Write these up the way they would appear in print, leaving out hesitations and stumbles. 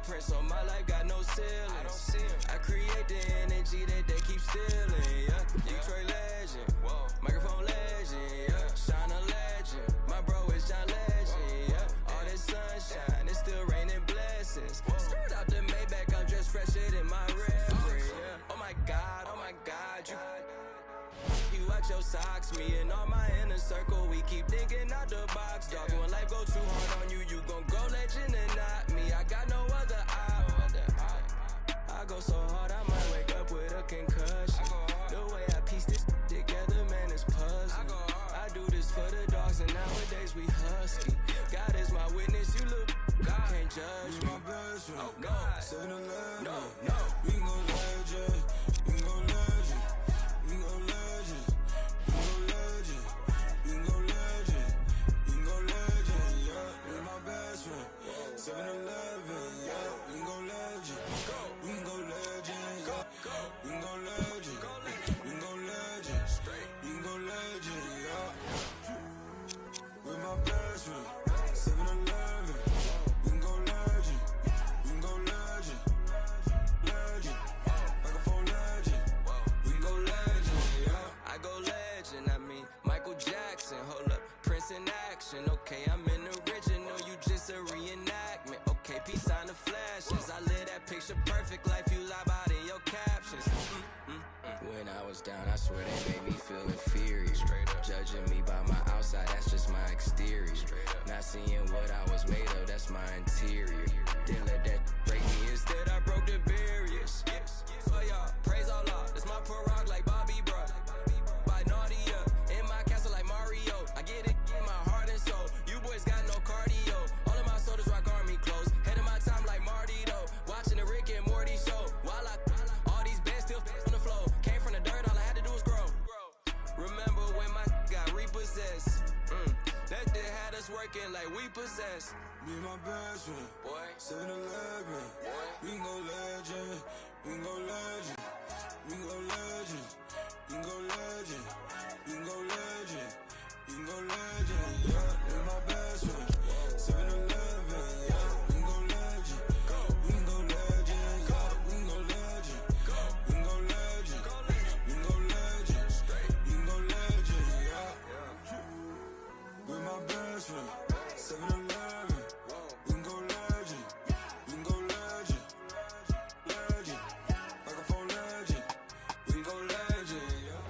fingerprints on my life, got no ceilings. I create the energy that they keep stealing, yeah. Detroit legend, microphone legend, yeah. Shine a legend, my bro is John Legend, yeah. All this sunshine, it's still raining blessings. Straight out the Maybach, I'm just fresher than my reverie, yeah. Oh my God, you watch your socks, me and all my inner circle, we keep thinking out the box, dog. When life go too hard on you, you gon' go legend and not me. I got no other op. I go so hard, I might wake up with a concussion. The way I piece this together, man, it's puzzling. I do this for the dogs, and nowadays we husky. God is my witness, you look, can't judge me. Oh God, 7-Eleven, no, we gon' legend, we gon' legend, we gon' legend, we gon' legend, we gon' legend, we gon' legend, yeah. With my best friend, 7-Eleven, yeah. We gon' legend, we gon' legend, yeah. We gon' legend, we gon' legend, we gon' legend, yeah. With my best friend, 7-Eleven, we gon' legend, we gon' legend, legend, microphone legend, we gon' legend, yeah. I go legend, I mean Michael Jackson, hold up, Prince in action, okay, I'm an original, you just a reenactment, okay, peace on the flashes, I live that picture perfect life, you lie about in your captions. When I was down, I swear they made me feel inferior. Judging me by my outside, that's just my exterior. Not seeing what I was made of, that's my interior. Didn't let that break me, instead I broke the barriers. Oh y'all, praise Allah, that's my parag like Bobby Bruh. By Nadia, in my castle like Mario. I get it in my heart and soul. You boys got no cardio. All of my soldiers rock army clothes. Head of my time like Marty though. Watching the Rick and Morty show. While all these bands still on the floor. Came from the dirt, all I had to do was grow. Remember when my got repossessed? That day had us working like we possessed. Me and my best friend, boy, 7-Eleven, we gon' legend, we gon' legend, we gon' legend, we gon' legend, we gon' legend, we gon' legend, yeah. Me and my best friend, 7-Eleven, yeah. We gon' legend, we gon' legend, yeah. We gon' legend, we gon' legend, we gon' legend, we gon' legend, yeah. With my best friend, 7-Eleven, we gon' legend, we gon' legend, legend, microphone legend, we gon' legend, yeah.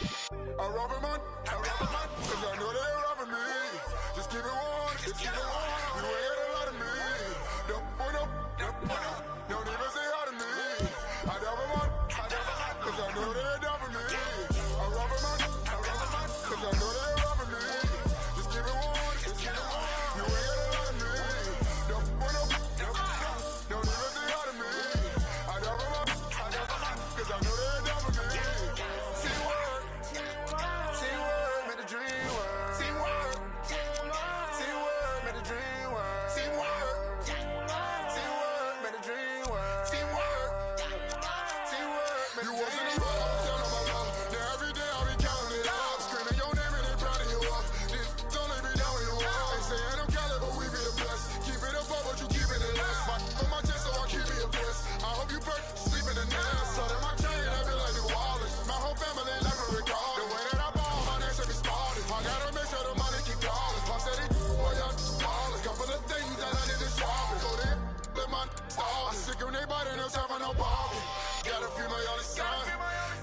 I rob a man, cause I know they robbing me. Just keep it warm, just keep it warm. You ain't got a lot of me. Don't even say hi to me. I rob a man, cause I know they robbing me. I rob a man, cause I know they robbing me. Just keep it warm, just keep it warm. You ain't got a lot of me. Don't even say hi to me. I rob a man, cause I know they robbing me. See what? Teamwork made the dream work. Teamwork. Teamwork made the dream work. Teamwork. Teamwork made the dream work. Teamwork. Teamwork made the dream work. You wasn't a rock, I was down on my luck. Now every day I'll be counting it up. Screaming your name and they proud of you up. This only be down when you walk. They say ain't no caliber, we be the best. Keep it up, but you keep it in less. On my chest, so I keep me a bliss. I hope you bird sleep in the nest. So that my chain, I be like New Orleans. My whole family like a regard. The way that I ball, my name should be started. I gotta make sure the money keep calling. Pop said it, boy, y'all ballin'. Couple of things that I need to sharpen. Go there, let my stall. I sick of they body, no time for no ballin'. Gotta feed my only son.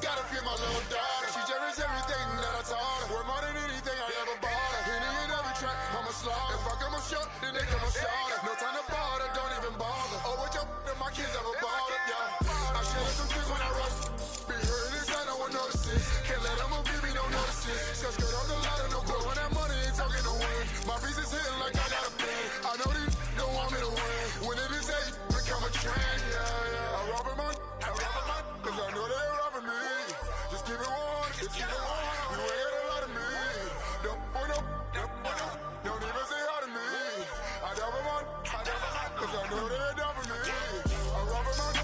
Gotta feed my little daughter. She cherishes everything that I taught her. Worth more than anything I ever bought her. Penny in every track, I'm a slaughter. If I come up short, then they come up shorter. No time to bother, don't even bother. Oh, what your if my kids ever bother, yeah. I share some things when I rush. Be hurting inside, no one notices. Can't let them give me no notices. Just skirt off the ladder, no good when that money ain't talking no win. My piece is hitting like I got a pin. I know these don't want me to win. When it is eight, become a trend, yeah. I rob a man, cause I know they robbing me. Just keep it warm, just keep it warm. You ain't got a lot of me. Don't even say hi to me. I rob a man, cause I know they robbing me. I rob a man,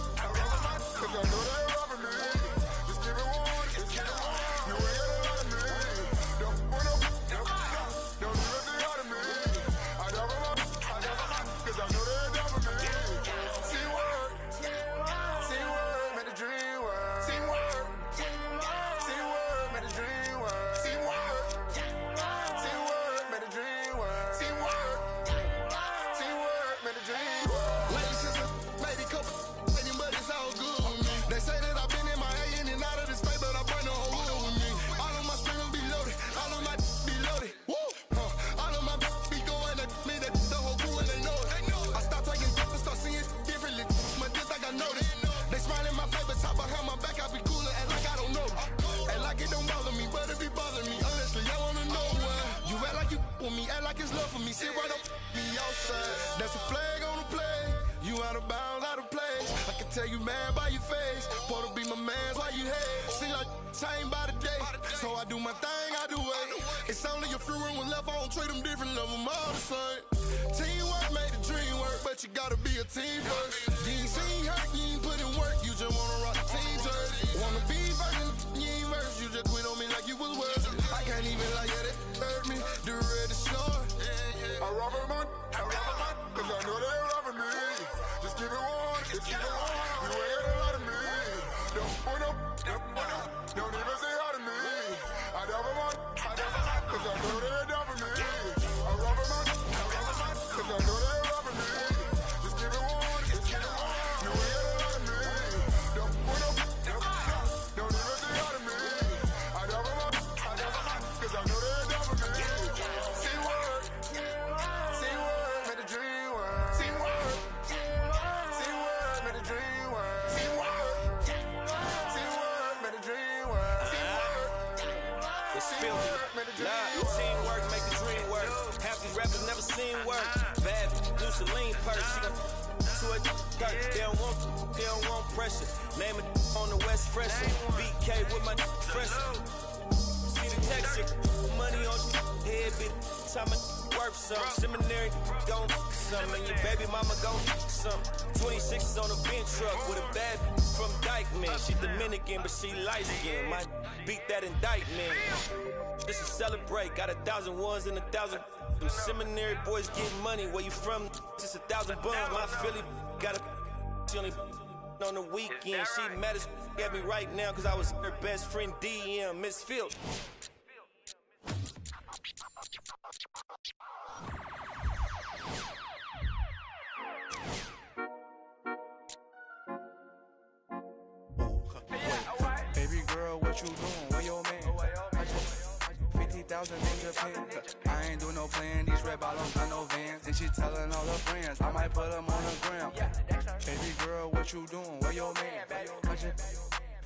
cause I know they robbing me. Just keep it warm, just keep it warm. You ain't got a lot of me. Don't even say hi to me. I rob a man, cause I know they robbing me. Teamwork, teamwork made the dream work. Teamwork, teamwork made the dream work. Teamwork, teamwork made the dream work. Teamwork, teamwork made the dream work. Late since maybe couple, but it's all good with me. They say that I've been in my A in and out of this space, but I bring the whole world with me. All of my screaming be loaded, all of my be loaded. Woo! All of my be going at me, that the whole crew and they know it. I stop taking and start seeing differently, but this like I noticed. They smile in my face, but top behind my back, I be coolin', act like I don't know. Act like it don't bother me, but if it bother me, honestly, I wanna know why. You act like you with me, act like it's love for me. Sit right up me outside. That's a flag on the play. You out of bounds, out of place. I can tell you mad by your face. Supposed to be my man, why you hate? See like same by the day. So I do my thing, I do it. It's only a few rooms left, I don't treat them different, love them all the same. Teamwork made the dream work, but you gotta be a team first. You ain't seen hurt, you ain't put in work, you just wanna rock the team jersey. Wanna be first, you ain't first, you just quit on me like you was worth it. I can't even lie, yeah, that hurt me, the red is short. I rob a man, cause I know they robbing me. Just keep it warm, just keep it warm. You ain't got a lot of me. Don't even say hi to me. I rob a man, cause I know they robbing me. I rob a man, cause I know they robbing me. Just keep it warm, just keep it warm. You ain't got a lot of me. Don't even say hi to me. I rob a man, cause I know they robbing me. Teamwork, teamwork made the dream work. Teamwork, teamwork made the dream work. Teamwork, teamwork made the dream work. Teamwork, It's filthy. Teamwork make the dream work. Half these rappers never seen work. Bad loose a lean purse. She gon' to a dirt. They don't want pressure. Name it on the West Fresher. BK with my fresher. See the texture. Money on head, bitch. Time worth some. Seminary gon' some. And your baby mama gon' some. 26 on a bench truck with a bad from Dykeman. She Dominican, but she light skin. Might beat that indictment. This is celebrate. Got 1,000 ones and 1,000. Them seminary boys get money. Where you from? Just 1,000 buns. My Philly got a. She only on the weekend. She mad as at me right now because I was her best friend DM, Miss Field. Baby girl, what you doing? Where your man? Japan. I ain't do no plan, these red bottoms, not no Vans. And she telling all her friends, I might put them on the gram. Baby girl, what you doing? Where your man?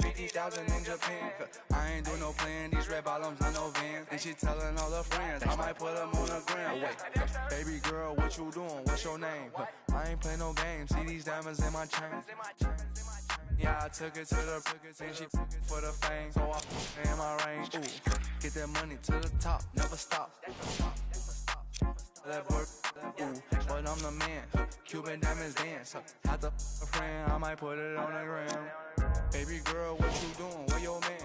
50,000 in Japan. I ain't do no plan, these red bottoms, not no Vans. And she telling all her friends, I might put them on the gram. Wait, baby girl, what you doing? What's your name? I ain't play no games, see these diamonds in my chain. Yeah, I took it to the and she for the fame. So I in my range. Ooh, get that money to the top, never stop. That work, ooh, but I'm the man. Cuban diamonds dance. Had the friend, I might put it on the gram. Baby girl, what you doing? Where your man?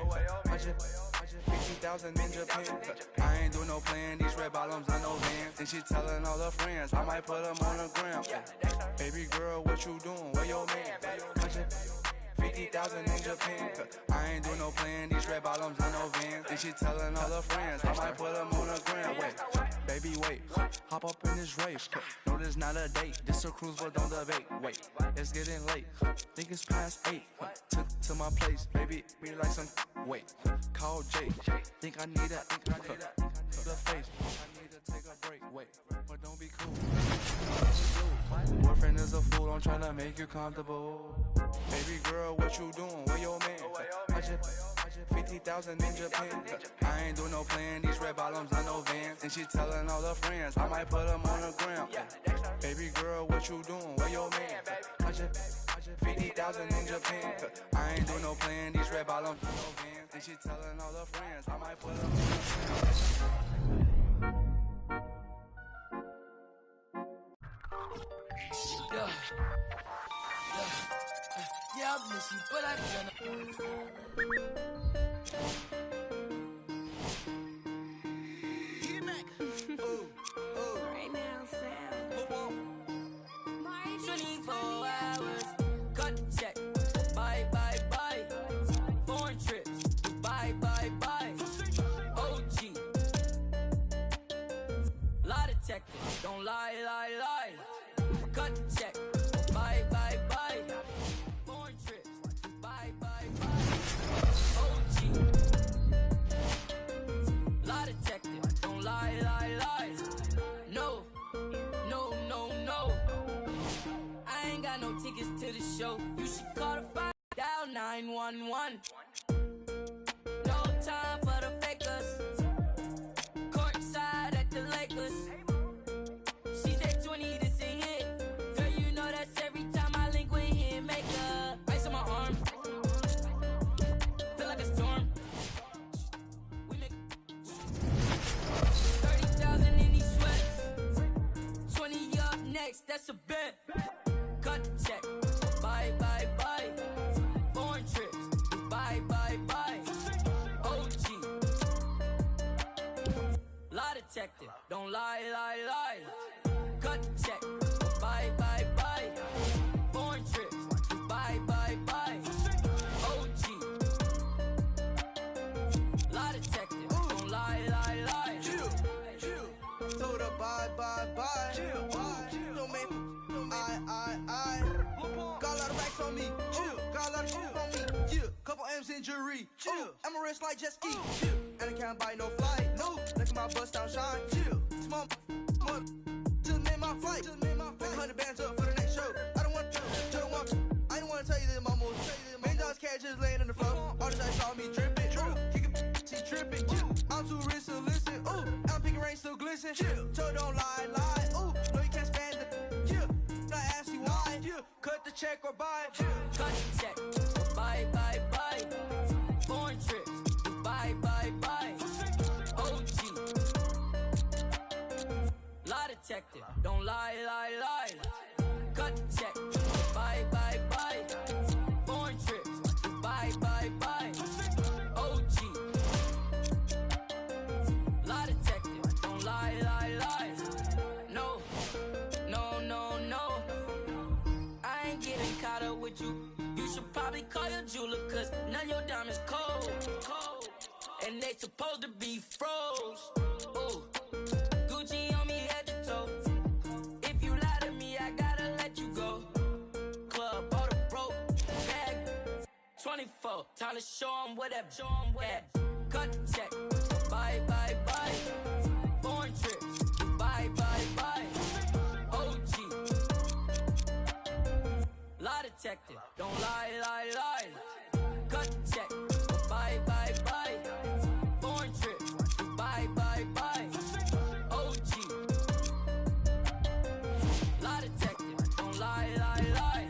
50,000 in Japan. I ain't do no plan, these red bottoms, not no Vans. And she telling all her friends, I might put them on the gram. Baby girl, what you doing? Where your man? 50,000 in Japan. I ain't do no plan, these red bottoms, not no Vans. And she telling all her friends, I might put them on the gram. Wait, baby, wait, hop up in this race. No, this not a date, this a cruise, but don't debate. Wait, it's getting late, think it's past 8. Took to my place, baby, be like some. Wait, call Jake, think I need a the face. I need to take a break. Wait, but don't be cool. Boyfriend is a fool, I'm tryna make you comfortable. Baby girl, what you doing? Where your man? 50,000 in Japan. I ain't do no plan, these red bottoms, not no Vans. And she telling all her friends, I might put them on the gram. Baby girl, what you doing? Where your man? 50,000 in Japan. I ain't do no plan, these red bottoms, not no Vans. And she telling all her friends, I might put them on the gram. Yeah, I miss you, but I can't. Right now, Sam. 24 hours, cut the check. Bye, bye, bye. Foreign trips, bye, bye, bye. OG. Lie detector, don't lie, lie, lie. Cut the check. Bye, bye, bye. Foreign trips, bye, bye, bye. OG. Lie detector, don't lie, lie, lie. No, no, no, no. I ain't got no tickets to the show. You should call the 5 dial 911. No time for the fakers. Courtside at the Lakers. She said 20, this a hit. Girl, you know that's every time I link with him. Make ice on my arm. Feel like a storm. We make 30,000 in these sweats. 20 up next, that's a bet. Cut the check. Bye, bye, bye. Foreign trips. Bye, bye, bye. OG. Lie detector. Don't lie, lie, lie. Cut the check. Bye, bye, bye. Foreign trips. Bye, bye, bye. OG. Lie detector. Don't lie, lie, lie. Chill. Told her bye, bye, bye. Chill. Don't make I. Got a lot of racks on me. Chill. Got a lot of shit on me. Yeah. Couple M's in jewelry. Chill. I'm a rich like jet ski. Chill. And I can't buy no flight. No. Look at my bust down shine. Chill. Small. Just made my flight. Just made my flight. 100 bands up for the next show. I don't want to. I don't want to tell you that my most. $1 cash just laying on the floor. All this I saw me dripping. True. Kicking, she tripping. Chill. I'm too rich to listen. Ooh. I'm picking rain still glisten. Chill. So don't lie, lie. Ooh. No, you can't stand it. Yeah. I ask you why. Yeah. Cut the check or buy. Chill. Cut the check. Bye, bye, bye. Foreign trips. Bye, bye, bye. OG. Lie detector. Don't lie, lie, lie. Cut the check. Bye, bye, bye. Foreign trips. Bye, bye, bye. OG. Lie detector. Don't lie, lie, lie. No, no, no, no. I ain't getting caught up with you. You should probably call your jeweler, cause none of your diamonds cold. And they supposed to be froze. Ooh. Gucci on me head to toe. If you lie to me, I gotta let you go. Club, all the broke bag. 24, time to show 'em what that. Cut the check. Bye, bye, bye. detective. Don't lie, lie, lie. Cut the check. Bye, bye, bye. Foreign trip. Bye, bye, bye. OG. Lie detective. Don't lie, lie, lie.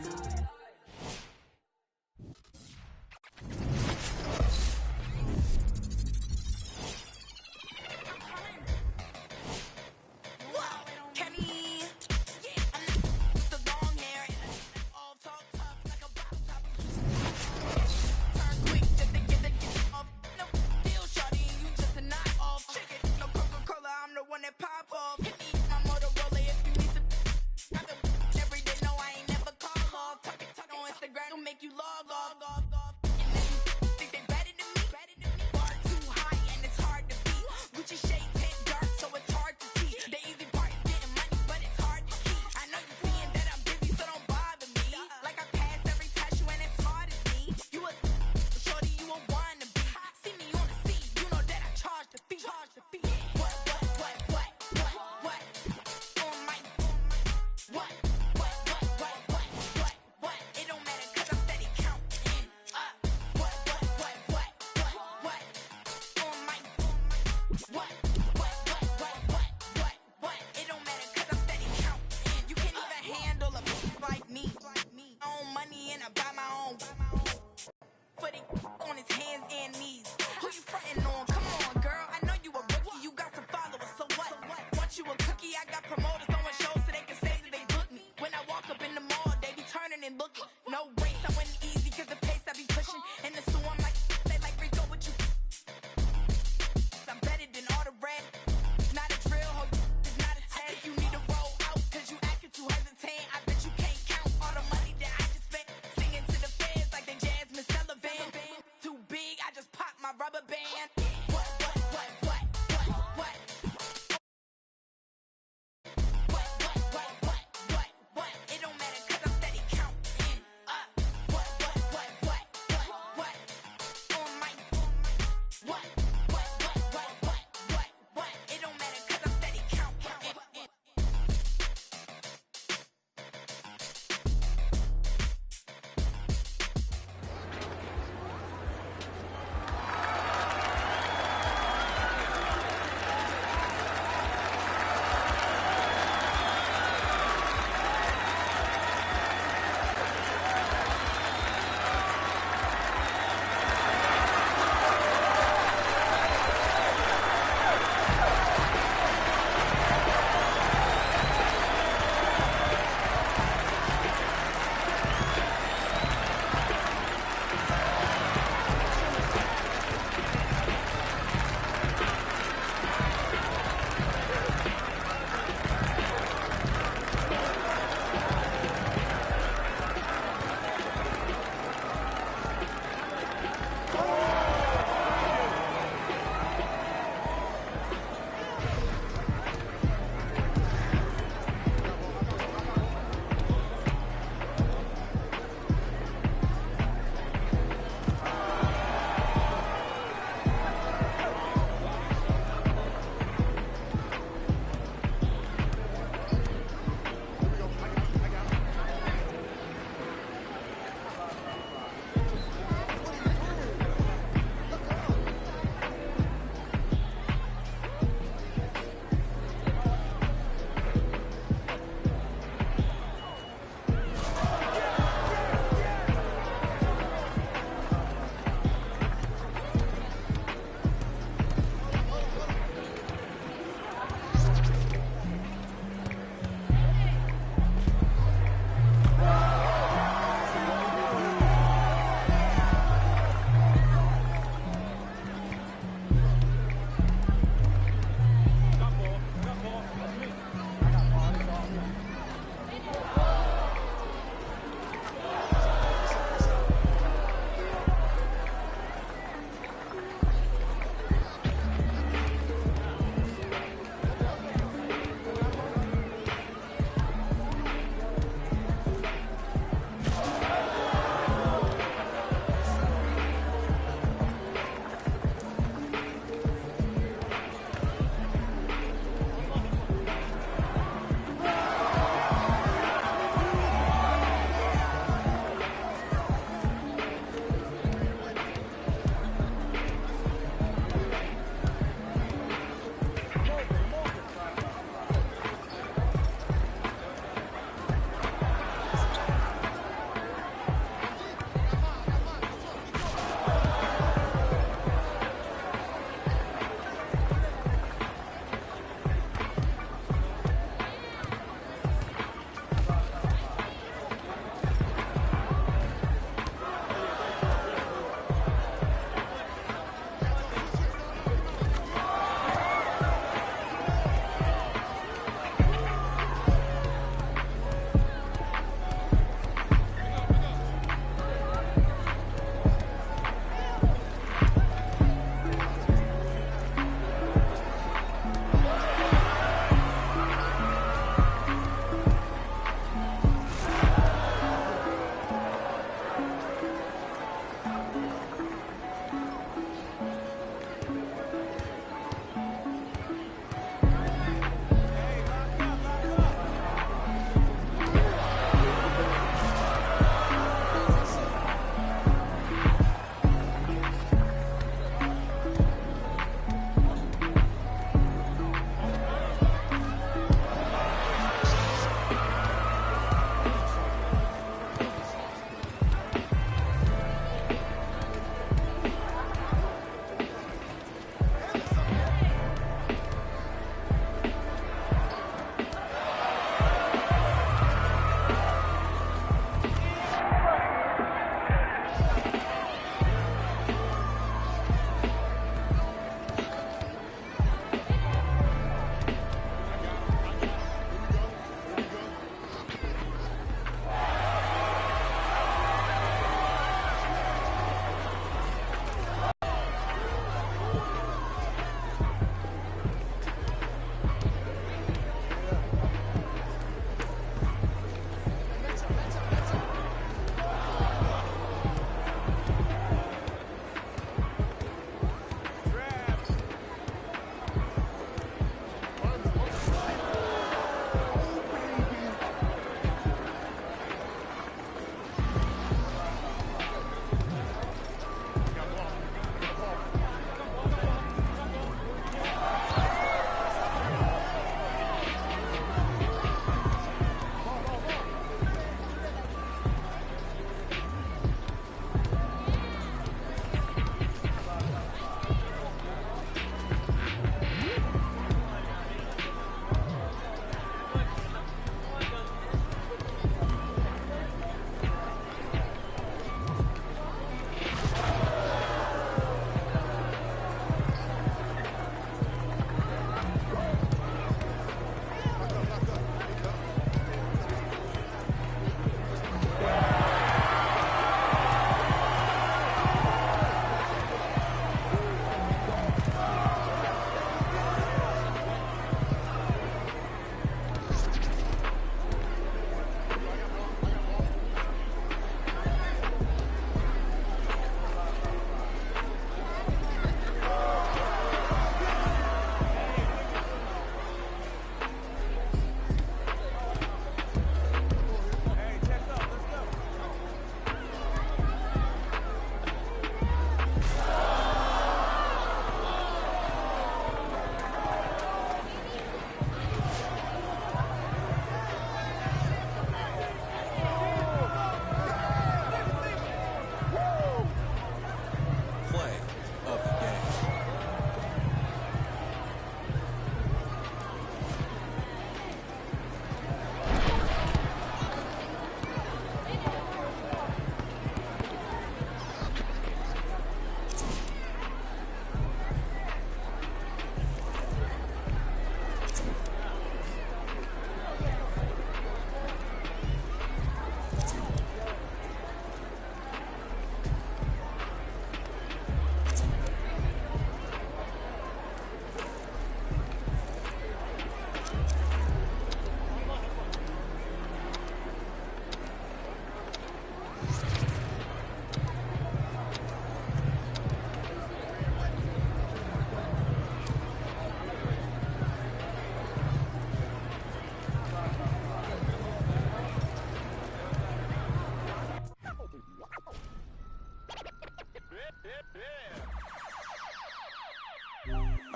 Kenny, the long hair, all talk tough like a bop top. Turn quick, the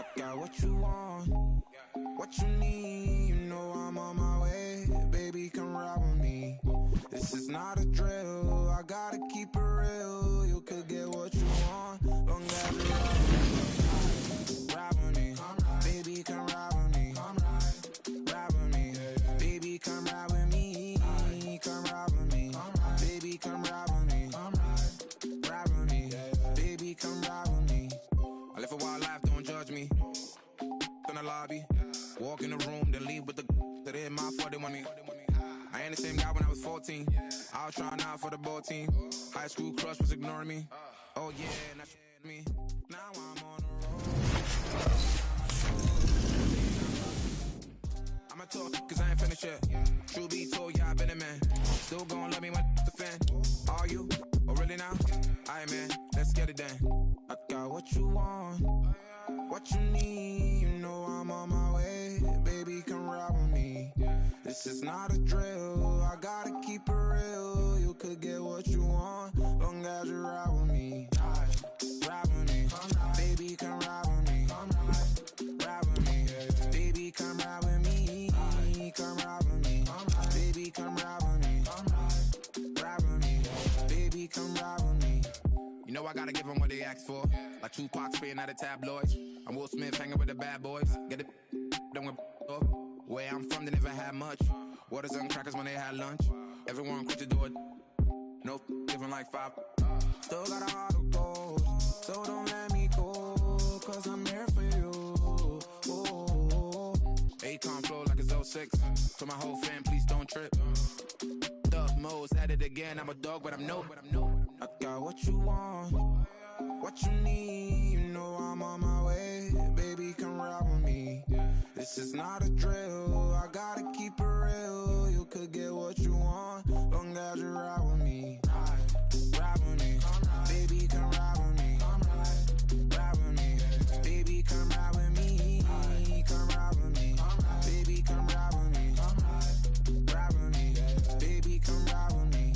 I got what you want, what you need. You know I'm on my way, baby, come ride with me. This is not a drill, I gotta keep it real. You could get what you want, long as you ride with me. Baby, come ride with me. Ride with me. Baby, come ride with me. Come ride with me. Baby, come ride with me. Ride with me. Baby, come ride with me. I live a wild life, don't judge me. In the lobby, walk in the room, then leave with the that in my 40 want me. I ain't the same guy when I was 14. I was trying out for the ball team. High school crush was ignoring me. Oh yeah, now me. Now I'm on the road. I'ma talk cause I ain't finished yet. True be told, yeah, I been a man. Still gon' love me when the fan. Are you? Oh really now? Aight man, let's get it done. I got what you want, what you need. You know I'm on my way, baby, come ride with me. This is not a drill, I gotta keep it real. You could get what you want, long as you ride with me. Ride with me, baby, come ride with me. Ride with me, baby, come ride with me. Come ride with me, baby, come ride with me. Ride with me, baby, come ride with me. You know I gotta give them what they ask for. Like Tupac spitting out of tabloids. I'm Will Smith hanging with the bad boys. Get it done with where I'm from, they never had much. Waters and crackers when they had lunch. Everyone quick to do it. No giving like 5. Still got a heart of gold, so don't let me go, cause I'm here for you. Oh, Akon flow like it's 06. To my whole fam, please don't trip. Dub modes at it again. I'm a dog, but I'm no. I got what you want, what you need. You know I'm on my way, baby, come ride with me. This is not a drill, I gotta keep it real. You could get what you want, long as you ride with me. Ride with me, baby, come ride with me. Ride with me, baby, come ride with me. Come ride with me, baby, come ride with me. Ride with me, baby, come ride with me.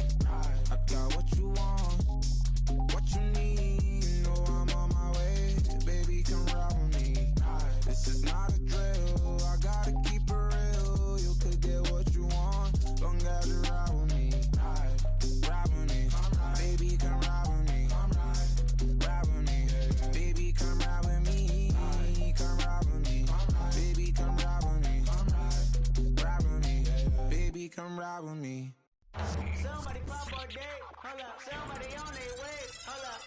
I got what you want, what you need. You know I'm on my way, baby, come ride with me. This is not a drill, I gotta keep it real. You could get what you want, long as you ride with me. Ride with me, baby, come ride with me. Ride with me, baby, come ride with me. Come ride with me, baby, come ride with me. Ride with me, baby, come ride with me. Somebody pop or date, hold up, somebody on their way, hold up.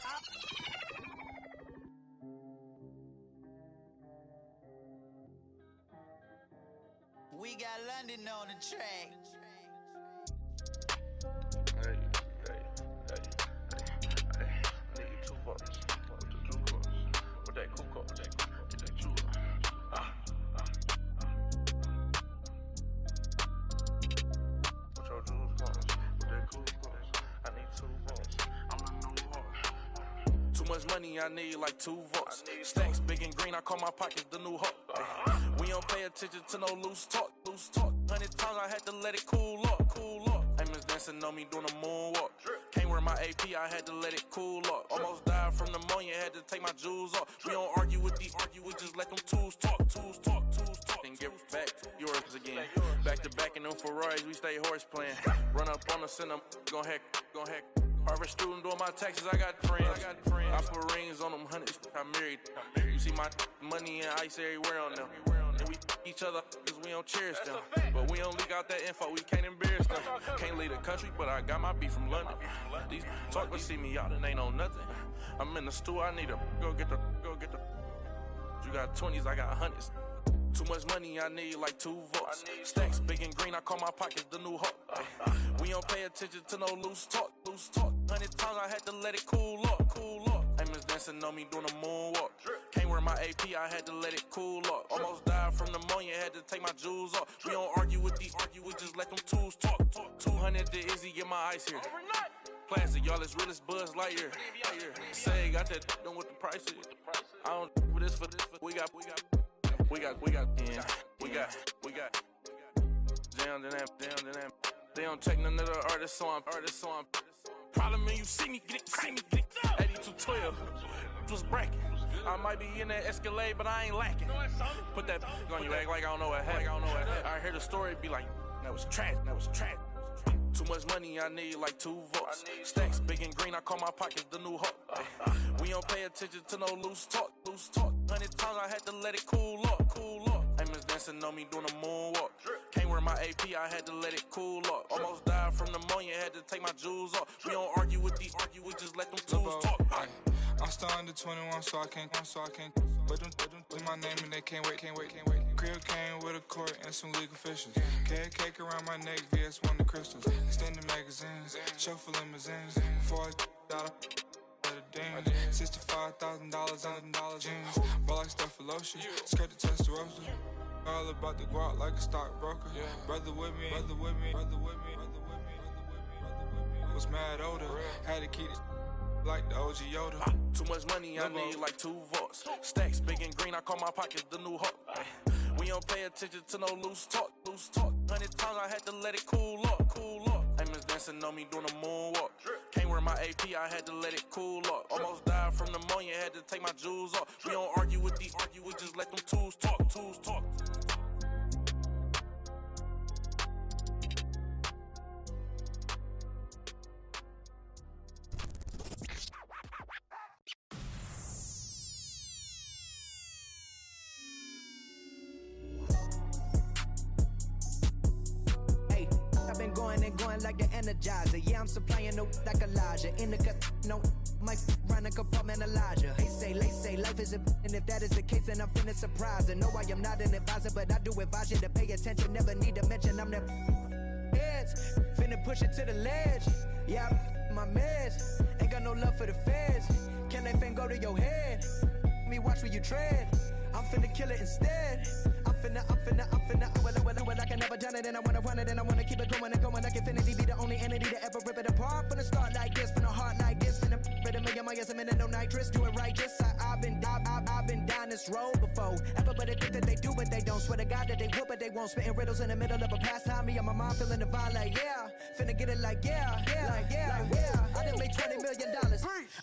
We got London on the track. Hey. I need 2 bucks. With the 2 bucks. With that cook up. With that 2 bucks. With your juice bucks. With that cook bucks. I need 2 bucks. I'm the new heart. Too much money, I need like 2 votes. Stacks big and green, I call my pockets the new hawk. We don't pay attention to no loose talk. 100 times I had to let it cool up. Famous dancing on me doing a moonwalk. Can't wear my AP, I had to let it cool up. Almost died from pneumonia, had to take my jewels off. We don't argue with these, we just let them tools talk. Then give back yours again. Back to back in them Ferraris, we stay horse playing. Run up on us in them, gon' hack. Harvard student doing my taxes, I got friends. I put rings on them, hundreds, I married. You see my money and ice everywhere on them. And we each other cause we don't cherish them. But we don't leak out that info, we can't embarrass them. Can't leave the country, but I got my beef from London. These talk but see me out and ain't on nothing. I'm in the stew, I need to go get the. You got 20s, I got hundreds. Too much money, I need like 2 votes. Stacks big and green, I call my pockets the new hawk. We don't pay attention to no loose talk. 100 times I had to let it cool up. Famous dancing on me doing a moonwalk. Can't wear my AP, I had to let it cool up. Almost died from pneumonia, had to take my jewels off. We don't argue with these, we just let them tools talk. 200 to Izzy, get my ice here. Plastic, y'all as real as Buzz Lightyear. Say, got that done with the prices. I don't for this, we got. Down to that. They don't take none of the artists on. Problem when you see me get it. 8212 was bracket. I might be in that Escalade, but I ain't lacking. Put that on you, act like I don't know what happened. I hear the story, be like, that was trash. Too much money, I need like 2 votes. Stacks big and green, I call my pockets the new hook. We don't pay attention to no loose talk. 100 times I had to let it cool up. Amos dancing on me doing a moonwalk. Can't wear my AP, I had to let it cool up. Almost died from pneumonia, had to take my jewels off. We don't argue with these, we just let them tools talk. I'm still under 21, so I can't. But them with my name and they can't wait. Crib came with a court and some legal officials. Cake around my neck, VS1 the crystals. Extended magazines, chauffeur limousines. Before I got a ding. $65,000 on jeans. Ball like stuff for lotion. Skirt the Testarossa. All about the guap like a stockbroker. Brother with me. Was mad older. Had to keep it like the OG Yoda. Too much money, I need like 2 votes. Stacks big and green, I call my pockets the new hook. We don't pay attention to no loose talk. 100 times I had to let it cool up. Amos dancing on me doing a moonwalk. Can't wear my AP, I had to let it cool up. Almost died from pneumonia, had to take my jewels off. We don't argue with these, we just let them tools talk. Going like the Energizer. Yeah, I'm supplying no like Elijah. In the cut, no, my run a compartment Elijah. They say life is a and if that is the case, then I'm finna surprise her. No, I am not an advisor, but I do advise you to pay attention. Never need to mention I'm the heads. Finna push it to the ledge. Yeah, my meds. Ain't got no love for the feds. Can that thing go to your head? Me watch where you tread. I'm finna kill it instead. I'm finna, well, I can never done it, and I wanna run it, and I wanna keep it going and going like infinity. Be the only entity to ever rip it apart. Finna start like this, finna heart like this, finna rip a million miles a minute, no nitrous. Do it right, just I've been down this road before. Everybody think that they do, but they don't. Swear to God that they would, but they won't. Spitting riddles in the middle of a pastime. Me and my mom feeling the vibe like, yeah. Finna get it like, yeah. I done made $20 million.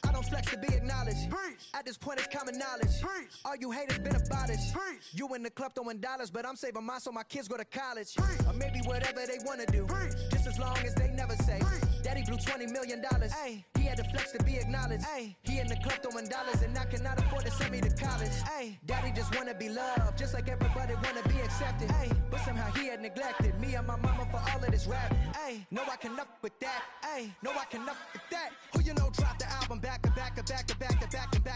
I don't flex to be acknowledged. At this point, it's common knowledge. All you haters been abolished. You in the club throwing dollars, but I'm saving mine so my kids go to college. Or maybe whatever they wanna do. Just as long as they never say, Daddy blew $20 million. Ay, he had to flex to be acknowledged. Ay, he in the club throwing dollars and I cannot afford to send me to college. Ay, Daddy just wanna be loved, just like everybody wanna be accepted. Ay, but somehow he had neglected me and my mama for all of this rap. Ay, no, I can up with that. Ay, no, I can up with that. Who you know dropped the album back to back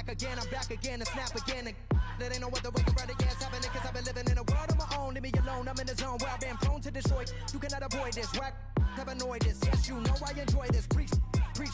again. I'm back again and snap again. And that ain't no other way to write it. Yeah, it's happening cause I've been living in a world of my own. Leave me alone, I'm in the zone where I've been prone to destroy. You cannot avoid this, whack have annoyed this. Yes, you know I enjoy this. Preach,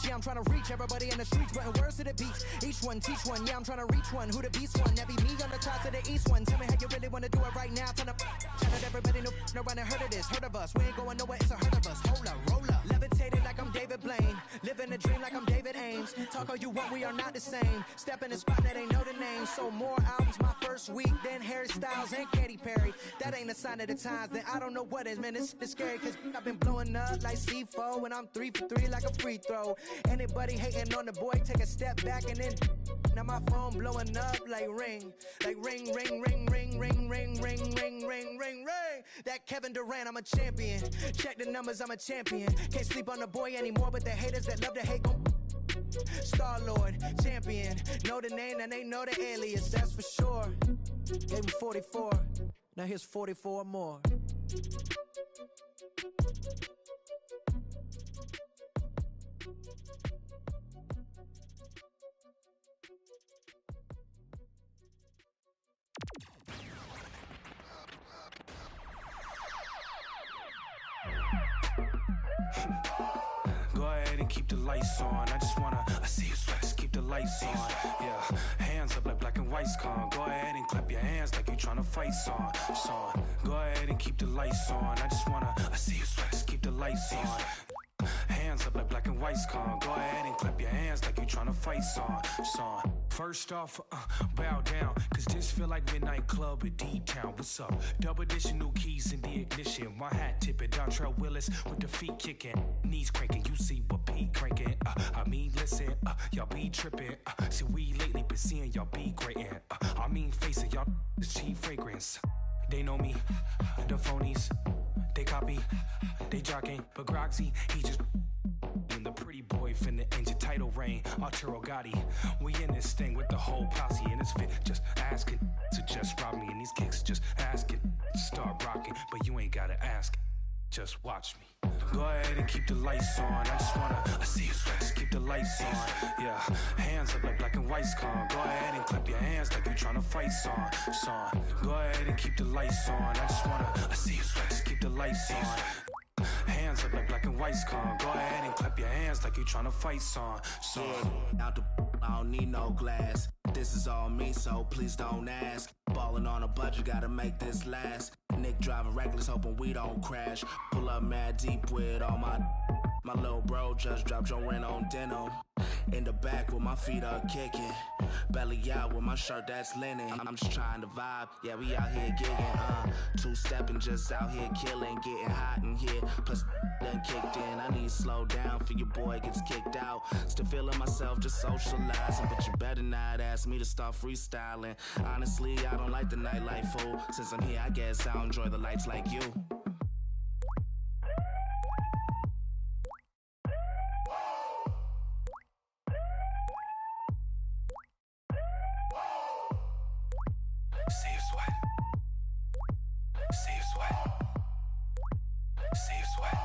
yeah, I'm trying to reach everybody in the streets, putting words to the beats. Each one, teach one, yeah, I'm trying to reach one. Who the beast one? That be me on the top to the east one. Tell me how you really want to do it right now. Trying to shout out everybody, no one heard of this, heard of us. We ain't going nowhere, it's a hurt of us. Hold up, roll up. Levitating like I'm David Blaine. Living a dream like I'm David Ames. Talk all you want, we are not the same. Step in the spot that ain't know the name. So more albums my first week, then Harry Styles and Katy Perry. That ain't a sign of the times, then I don't know what is. Man, it's scary cause I've been blowing up like C4 and I'm 3 for 3 like a free throw. Anybody hating on the boy, take a step back and then now my phone blowing up like ring. Like ring. That Kevin Durant, I'm a champion. Check the numbers, I'm a champion. Can't sleep on the boy anymore, but the haters that love to hate gon' Star-Lord, champion. Know the name and they know the alias, that's for sure. Gave him 44, now here's 44 more. Go ahead and keep the lights on. I see you sweat, just keep the lights on. Yeah, hands up like black and white's con. Go ahead and clap your hands like you tryna fight son. Go ahead and keep the lights on. I see you sweat, just keep the lights on. Hands up like black and white's con. Go ahead and clap your hands like you tryna fight, son. First off, bow down, cause this feel like Midnight Club at D-Town. What's up? Double dishing new keys in the ignition. My hat tipping, Dontrell Willis with the feet kicking. Knees cranking, you see what Pete cranking. I mean, listen, y'all be tripping. See, we lately been seeing y'all be grating. I mean, face it, y'all is cheap fragrance. They know me, the phonies. They copy, they jocking. But Groxy, he just and the pretty boy finna end your title reign. Arturo Gotti, we in this thing with the whole posse in this fit. Just asking to just rob me, and these kicks just asking to start rocking. But you ain't gotta ask, just watch me. Go ahead and keep the lights on. I just wanna see you sweat. Just keep the lights on. Yeah, hands up like black and white's con. Go ahead and clap your hands like you tryna fight, son. Go ahead and keep the lights on. I just wanna see you sweat. Just keep the lights on. Hands up like black and white's con. Go ahead and clap your hands like you tryna fight, son. Out the I don't need no glass. This is all me, so please don't ask. Ballin' on a budget, gotta make this last. Nick driving reckless, hoping we don't crash. Pull up mad deep with all my little bro just dropped your rent on denim. In the back with my feet up kicking. Belly out with my shirt that's linen. I'm just trying to vibe, yeah, we out here gigging. Two-stepping, just out here killing. Getting hot in here, plus done kicked in. I need to slow down for your boy gets kicked out. Still feeling myself, just socializing. But you better not ask me to start freestyling. Honestly, I don't like the nightlife, fool. Since I'm here, I guess I'll enjoy the lights like you. See you sweat. See you sweat. See you sweat.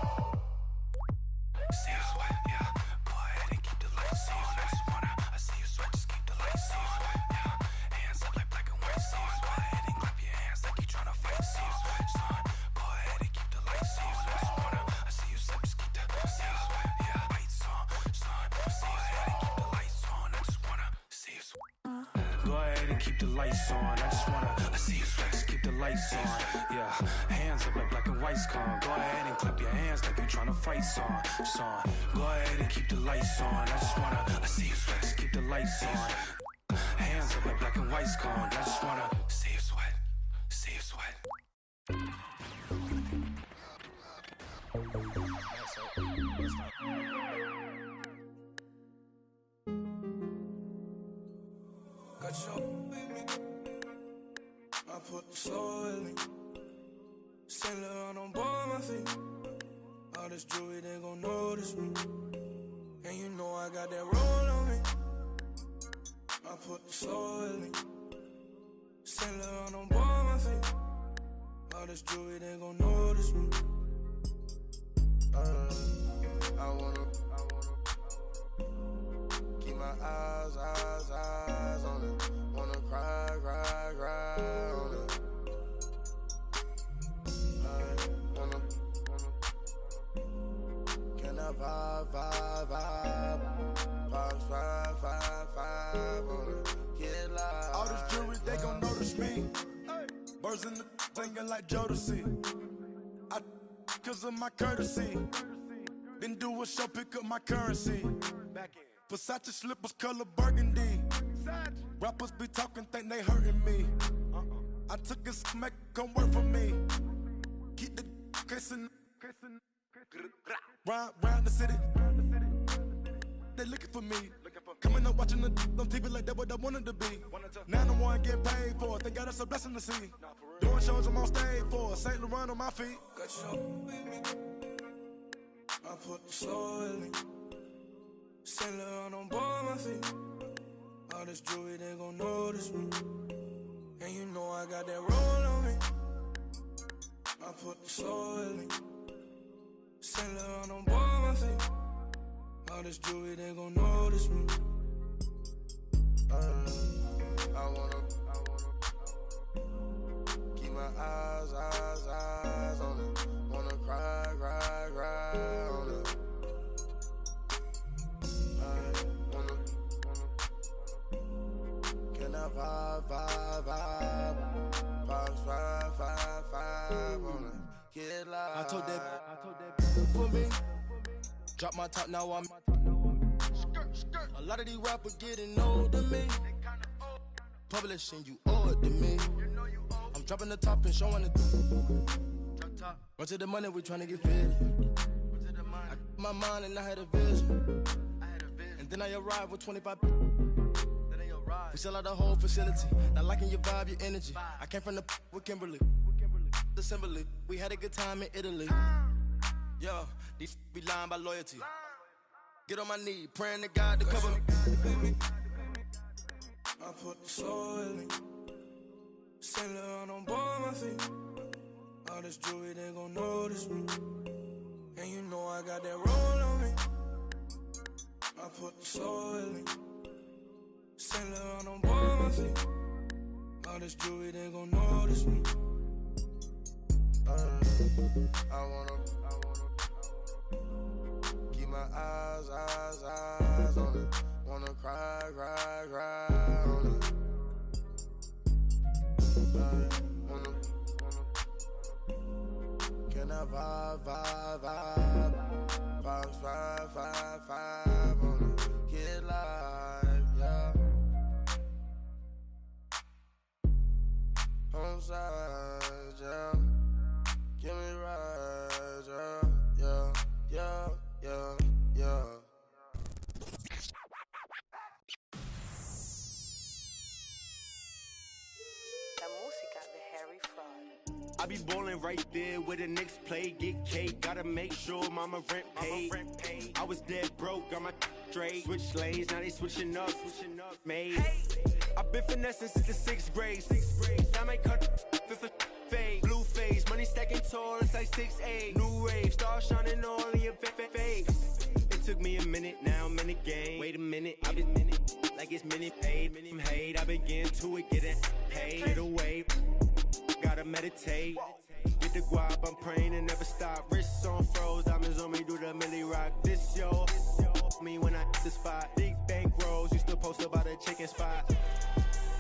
See you sweat. Yeah. Go ahead and keep the lights on. I just wanna see you sweat. Just keep the lights on. Yeah. Hands up like black and white. See you sweat. Go ahead and clap your hands like you tryna fight. See you sweat. Son. Go ahead and keep the lights on. I just wanna see you sweat. Just keep the sweat. Yeah. Lights on. Son. Go ahead and keep the lights on. I just wanna see you sweat. Go ahead and keep the lights on. I just wanna see you sweat. Just keep the lights on. Yeah, hands up like black and white's con. Go ahead and clap your hands like you tryna fight, son. Go ahead and keep the lights on. I just wanna see you sweat. Just keep the lights on. Hands up like black and white's con. I just wanna see you sweat. See you sweat. Got your with me. I put the soul in me. Saint Laurent on board my feet. All this jewelry, they gon' notice me. And you know I got that roll on me. I put the soul in me. Saint Laurent on board my feet. All this jewelry, they gon' notice me. I wanna keep my eyes on it. Wanna cry on it. Can I vibe? Pops 5 on it. Get live. All this jewelry, they gon' notice me. Birds in the singing like Jodeci. Cause of my courtesy. Then do a show, pick up my currency. Versace slippers, color burgundy. Rappers be talking, think they hurting me. I took a smack, come work for me. Keep the kissing. Round the city. They looking for me. Coming up watching the on TV like that what I wanted to be. Now the one getting paid for it. They got us a blessing to see. Doing shows I'm on stage for. Saint Laurent on my feet. Got your with me. I put the soul in me. Saint Laurent on board my feet. All this jewelry, they gon' notice me. And you know I got that roll on me. I put the soul in me. Saint Laurent on board my feet. All this jewelry, they gon' notice me. I wanna keep my eyes on it. Wanna cry on it. Can I vibe? Pops 5 on it. Get live. I told that for me. Drop my top, now I'm. A lot of these rappers getting old to me. Publishing, you owe it to me. I'm dropping the top and showing it. Run to the money, we tryna get fed. I kept my mind and I had a vision. And then I arrived with 25. We sell out the whole facility. Not liking your vibe, your energy. I came from the with Kimberly. Assembly. We had a good time in Italy. Yo, these be lying by loyalty. Get on my knee, praying to God to cover me. I put the soul in me. Saint Laurent on both my feet. All this jewelry, they gon' notice me. And you know I got that roll on me. I put the soul in me. Saint Laurent on both my feet. All this jewelry, they gon' notice me. I wanna keep my eyes on it. Wanna cry on it. Can I vibe on it? Get live, yeah. Home side, yeah. Give me right, yeah. I be ballin' right there where the Knicks play. Get cake, gotta make sure mama rent paid. I was dead broke, got my straight. Switch lanes, now they switching up. Made. I been finessing since the 6th grade. I might cut fifth fade. Blue face, money stacking tall, it's like 6'8". New rave, star shining all in your face. It took me a minute, now I'm in the game. Wait a minute, I been like it's minute paid. I'm hate, I been getting to it, getting paid. Get away. Gotta meditate, get the guap, I'm praying and never stop. Wrists on froze, diamonds on me, do the milli rock. This yo, me when I hit the spot. Big bank rolls, used to post about a chicken spot.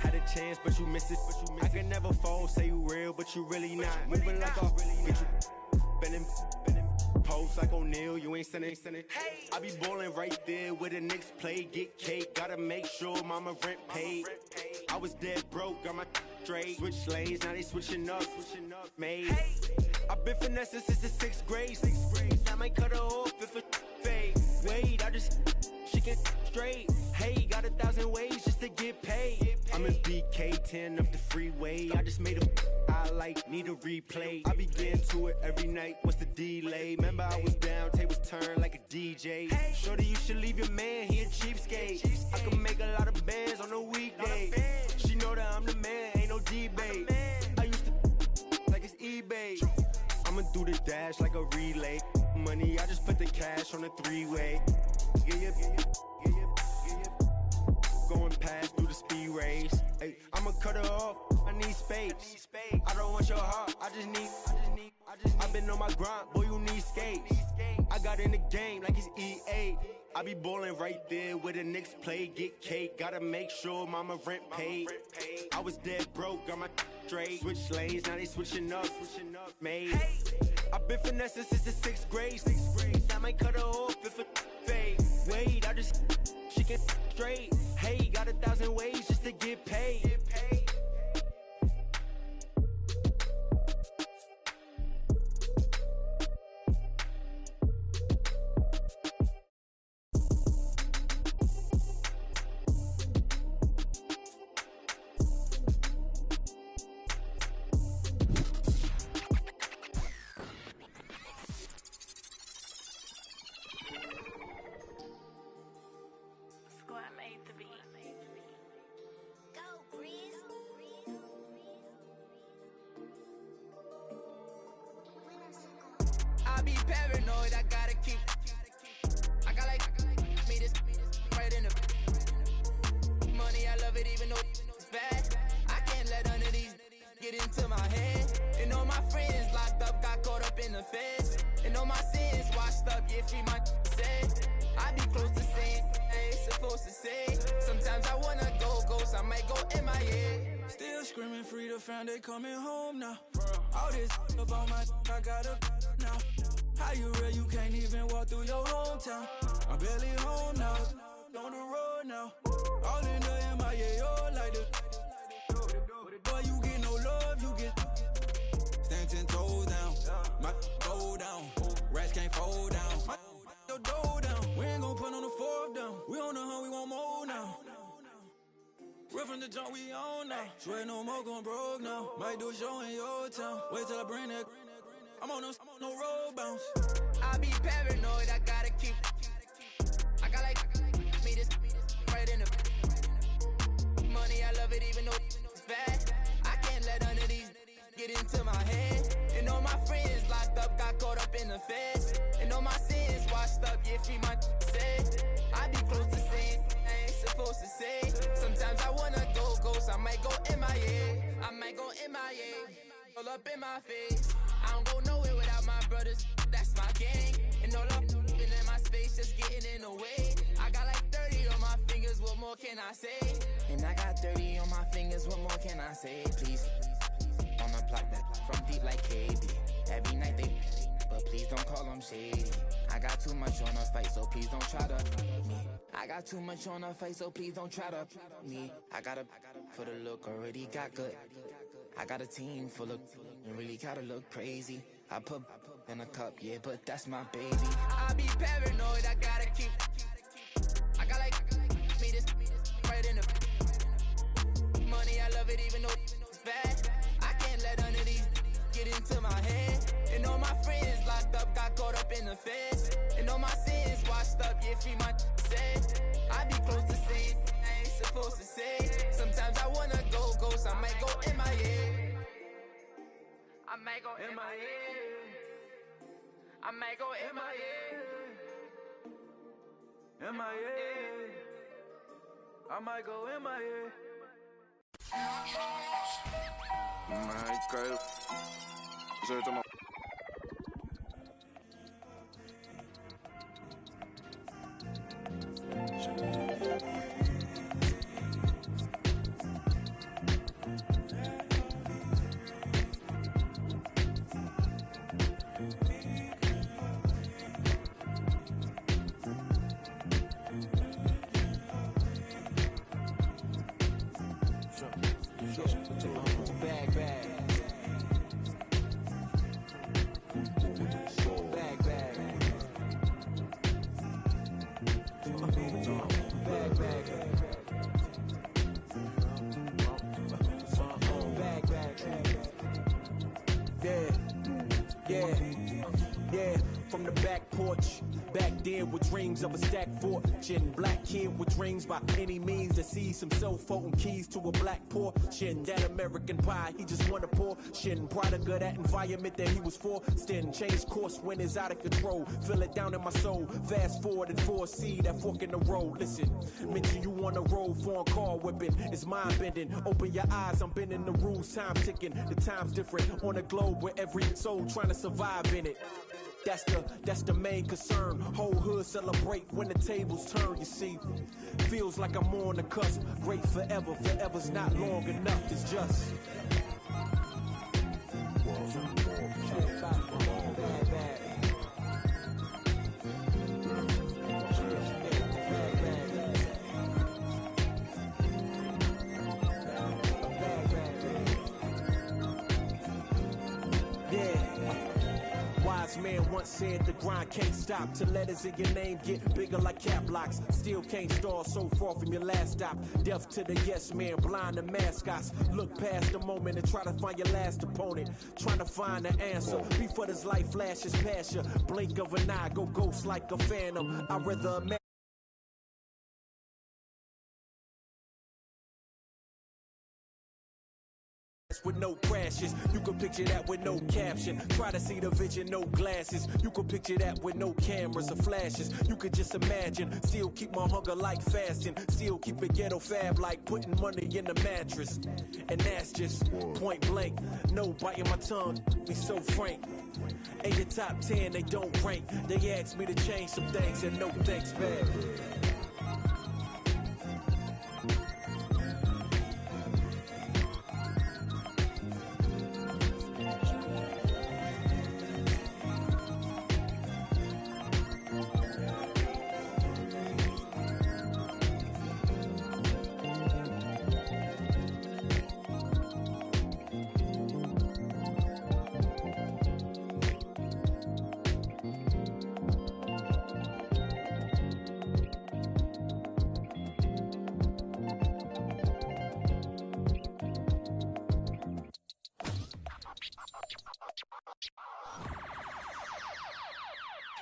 Had a chance, but you missed it. I could never fold, say you real, but you really not. Moving like a get you bending. Post like O'Neal, you ain't sending. I be ballin' right there where the Knicks play. Get cake, gotta make sure mama rent paid. I was dead broke, got my straight. Switch lanes, now they switching up. Made. I been finessing since the 6th grade. I might cut her off if it fade. Wait, I just she get straight. Hey, got 1,000 ways just to get paid. I'm in BK10 up the freeway. I just made a I like, need a replay. I be getting to it every night. What's the delay? Remember I was down, tables turned like a DJ. Shorty, you should leave your man, he a cheapskate. I can make a lot of bands on a weekday. She know that I'm the man, ain't no debate. I used to like it's eBay. I'ma do the dash like a relay. Money, I just put the cash on the 3-way. Yeah. Going past through the speed race. Hey, I'ma cut her off. I need space. I don't want your heart. I just need. I've been on my grind, boy. You need skates. I got in the game like it's EA. I be ballin' right there where the Knicks play. Get cake, gotta make sure mama rent paid. I was dead broke, got my straight. Switch lanes, now they switching up. Made. I been finessing since the 6th grade. I might cut her off if it fade. Wait, I just she get straight. Hey, got 1,000 ways just to get paid. I be paranoid, I gotta keep. I got like me this right in the money. I love it even though it's bad. I can't let none of these get into my head. And all my friends locked up, got caught up in the feds. And all my sins washed up, yeah, free my said. I be close to saying I ain't supposed to say. Sometimes I wanna go ghost, I might go MIA. Still screaming free, the fam, they coming home now. All this about my I got up now. How you real, you can't even walk through your hometown. I'm barely home now, on the road now. All in the MIA, oh, like the boy, you get no love, you get stand 10 toes down. My go down, rats can't fold down. My your dough down, we ain't gon' put on the fourth down. We on the hunt, we want more now. Real from the jump, we on now. Swear no more gon' broke now. Might do a show in your town. Wait till I bring that. I'm on no road bounce. I be paranoid, I gotta keep. I got like me this right in the money. I love it even though it's bad. I can't let none of these get into my head. And all my friends locked up, got caught up in the feds. And all my sins washed up, yeah, free my said. I be close to saying I ain't supposed to say. Sometimes I wanna go ghost, I might go MIA. I might go MIA, all up in my face. I don't go nowhere without my brothers, that's my gang. And all up in my space, just getting in the way. I got like 30 on my fingers, what more can I say? And I got 30 on my fingers, what more can I say? Please, on the block that from deep like KB. Every night they, but please don't call them shady. I got too much on the fight, so please don't try to me. I got too much on the fight, so please don't try to me. I gotta for the look, already got good. I got a team full of and really gotta look crazy. I put in a cup, yeah, but that's my baby. I be paranoid, I gotta keep. I got like me this right in the money. I love it even though it's bad. I can't let none of these get into my head. And all my friends locked up, got caught up in the feds. And all my sins washed up, yeah, free my said. I be close to saying I ain't supposed to say. Sometimes I wanna go ghost, I might go MIA. I might go MIA. I might go MIA. MIA. I might go MIA. Nej, geil. Sollte mal. From the back porch, back then with dreams of a stacked fortune. Black kid with dreams by any means to seize some cell phone keys to a black portion. That American pie, he just wanna portion. Product of that environment that he was forced in. Change course when it's out of control. Feel it down in my soul. Fast forward and foresee that fork in the road. Listen, mention you on the road, foreign car whipping. It's mind bending. Open your eyes, I'm bending the rules. Time ticking. The time's different on a globe where every soul trying to survive in it. That's the main concern. Whole hood celebrate when the tables turn, you see. Feels like I'm on the cusp. Great forever, forever's not long enough, it's just. Man once said the grind can't stop till letters in your name get bigger like cap locks. Still can't stall so far from your last stop. Deaf to the yes man, blind to mascots. Look past the moment and try to find your last opponent. Trying to find the answer before this life flashes past you. Blink of an eye, go ghost like a phantom. I'd rather imagine with no crashes. You could picture that with no caption. Try to see the vision, no glasses. You could picture that with no cameras or flashes. You could just imagine. Still keep my hunger like fasting. Still keep it ghetto fab like putting money in the mattress. And that's just point blank. No biting my tongue, be so frank. In your top 10, they don't rank. They asked me to change some things and no thanks, man.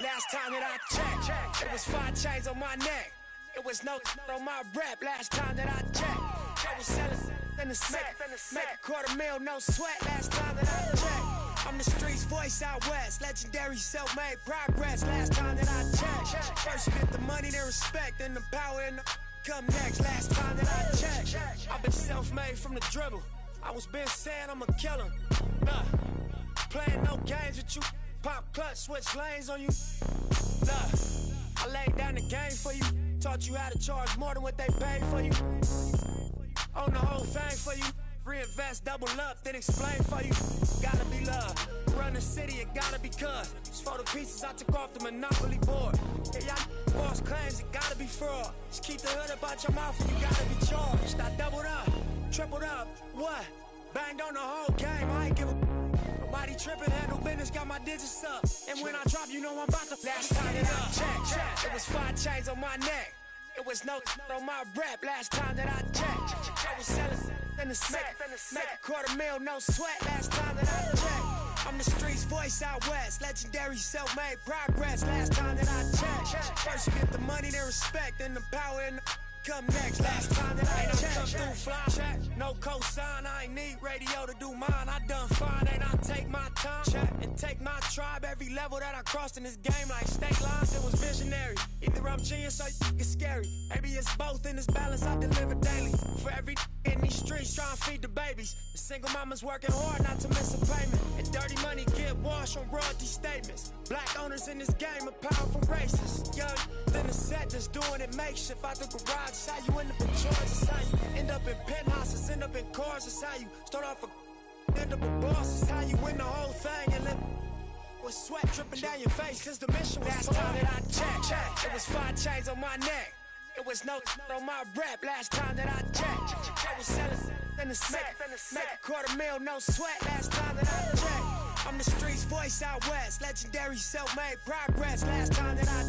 Last time that I checked, it was 5 chains on my neck. It was no on my rep. Last time that I checked, I was selling in the set. Make $250,000, no sweat. Last time that I checked, I'm the streets voice out west. Legendary self-made progress. Last time that I checked, first you get the money, then respect, then the power and the come next. Last time that I checked, I've been self-made from the dribble. I was been saying I'm a killer. Nah, playing no games with you. Pop clutch, switch lanes on you. Nah, I laid down the game for you. Taught you how to charge more than what they paid for you. Own the whole thing for you. Reinvest, double up, then explain for you. Gotta be love. Run the city, it gotta be cuz. It's for the pieces I took off the Monopoly board. Yeah, y'all boss claims, it gotta be fraud. Just keep the hood about your mouth and you gotta be charged. I doubled up, tripled up, what? Banged on the whole game, I ain't give a nobody tripping, handle business, got my digits up. And when I drop, you know I'm about to last time that I checked, it was 5 chains on my neck. It was no on my rep. Last time that I checked, I was selling in the set. Make $250,000, no sweat. Last time that I checked, I'm the streets voice out west. Legendary self-made progress. Last time that I checked, first you get the money, then respect, then the power and the come next. Last time that I checked, come through fly check, no cosign. I ain't need radio to do mine. I done fine, and I take my time check and take my tribe. Every level that I crossed in this game, like state lines, it was visionary. Either I'm genius or it's scary. Maybe it's both in this balance I deliver daily. For every in these streets trying to feed the babies. The single mama's working hard not to miss a payment. And dirty money get washed on royalty statements. Black owners in this game are powerful racists. Young, then the set just doing it makeshift out the garage. It's how you end up in Georgia. It's how you end up in penthouses, end up in cars. It's how you start off a end up a boss. It's how you win the whole thing and live with sweat dripping down your face. Cause the mission was last time that I checked, it was 5 chains on my neck. It was no on my rep. Last time that I checked, I was selling in the set. Make $250,000, no sweat. Last time that I checked, I'm the streets voice out west. Legendary self-made progress. Last time that I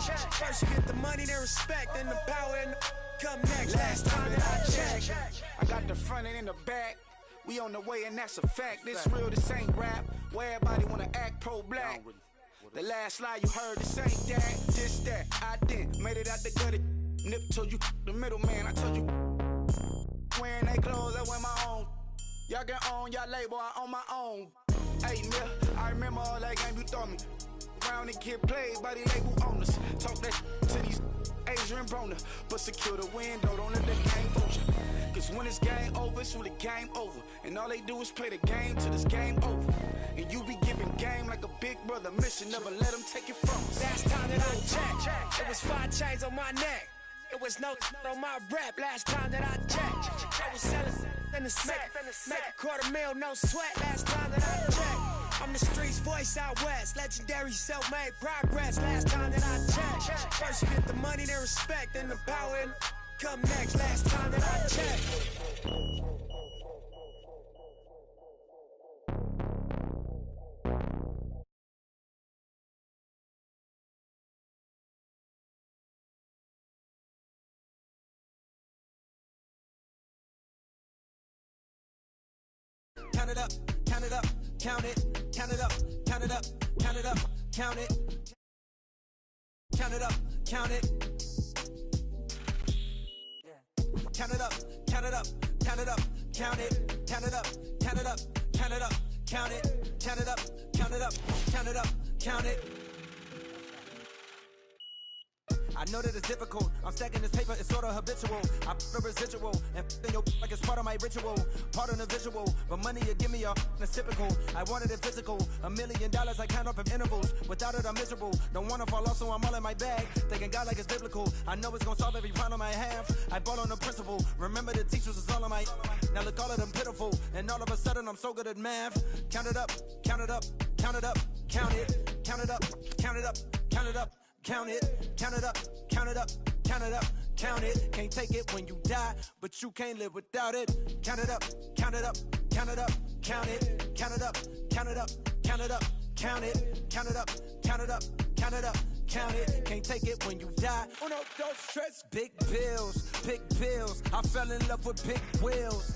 checked, first you get the money, then respect, then the power and the come next. Last time that I checked, I got the front and in the back. We on the way and that's a fact. This real, this ain't rap. Where everybody wanna act pro-black. The last lie you heard, this ain't that. This, that, I didn't. Made it out the gutter. Nip told you the middleman. I told you wearing they clothes, I wear my own. Y'all get on y'all label, I own my own. Hey, nigga, I remember all that game you throw me. Round and get played by the label owners. Talk that to these Asian Broner. But secure the window, don't let the game fool you. Cause when it's game over, it's really game over. And all they do is play the game till this game over. And you be giving game like a big brother mission. Never let them take it from us. Last time that I checked, it was 5 chains on my neck. It was no on my rep. Last time that I checked, I was selling in the set. Make $250,000, no sweat. Last time that I checked, I'm the streets voice out west. Legendary self-made progress. Last time that I checked, first you get the money, then respect, then the power and come next. Last time that I checked. Count it up, count it up, count it, count it up, count it up, count it up, count it. Count it up, count it. Count it up, count it up, count it up, count it, count it up, count it up, count it up, count it, count it up, count it up, count it up, count it. I know that it's difficult. I'm stacking this paper, it's sorta habitual. I put a residual and f***ing your like it's part of my ritual, part of the visual. But money you give me that's typical. I wanted it physical. $1 million I count up in intervals. Without it I'm miserable. Don't wanna fall off, so I'm all in my bag. Thinking God like it's biblical. I know it's gonna solve every problem I have. I ball on the principle. Remember the teachers is all on my. Now look, all of them pitiful. And all of a sudden I'm so good at math. Count it up, count it up, count it up, count it, count it up, count it up, count it up. Count it, count it up, count it up, count it up, count it. Can't take it when you die, but you can't live without it. Count it up, count it up, count it up, count it, count it up, count it up, count it up, count it, count it up, count it up, count it up, count it. Can't take it when you die. Oh no, don't stress. Big bills, big bills. I fell in love with big wheels.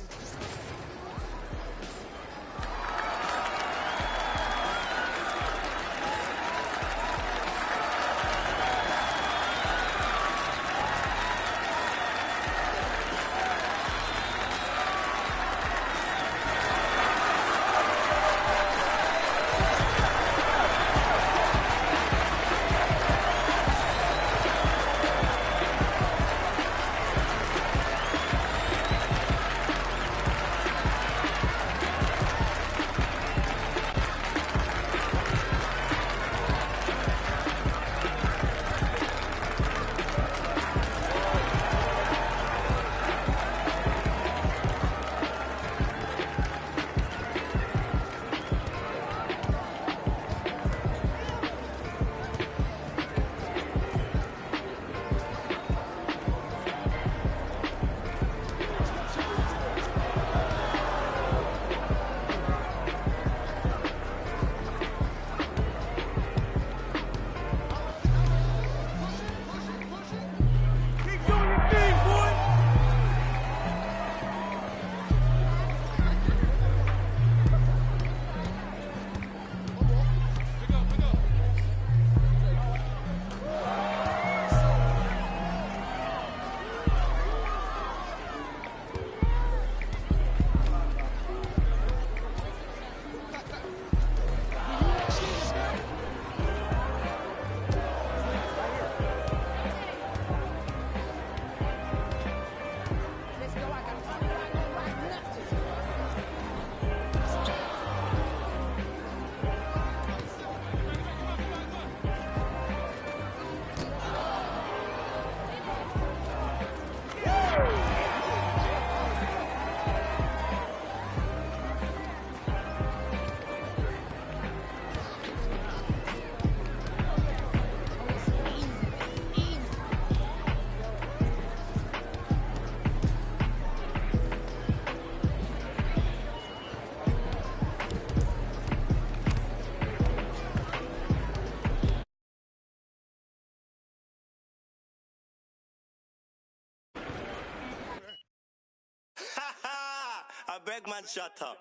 beg man, shut up.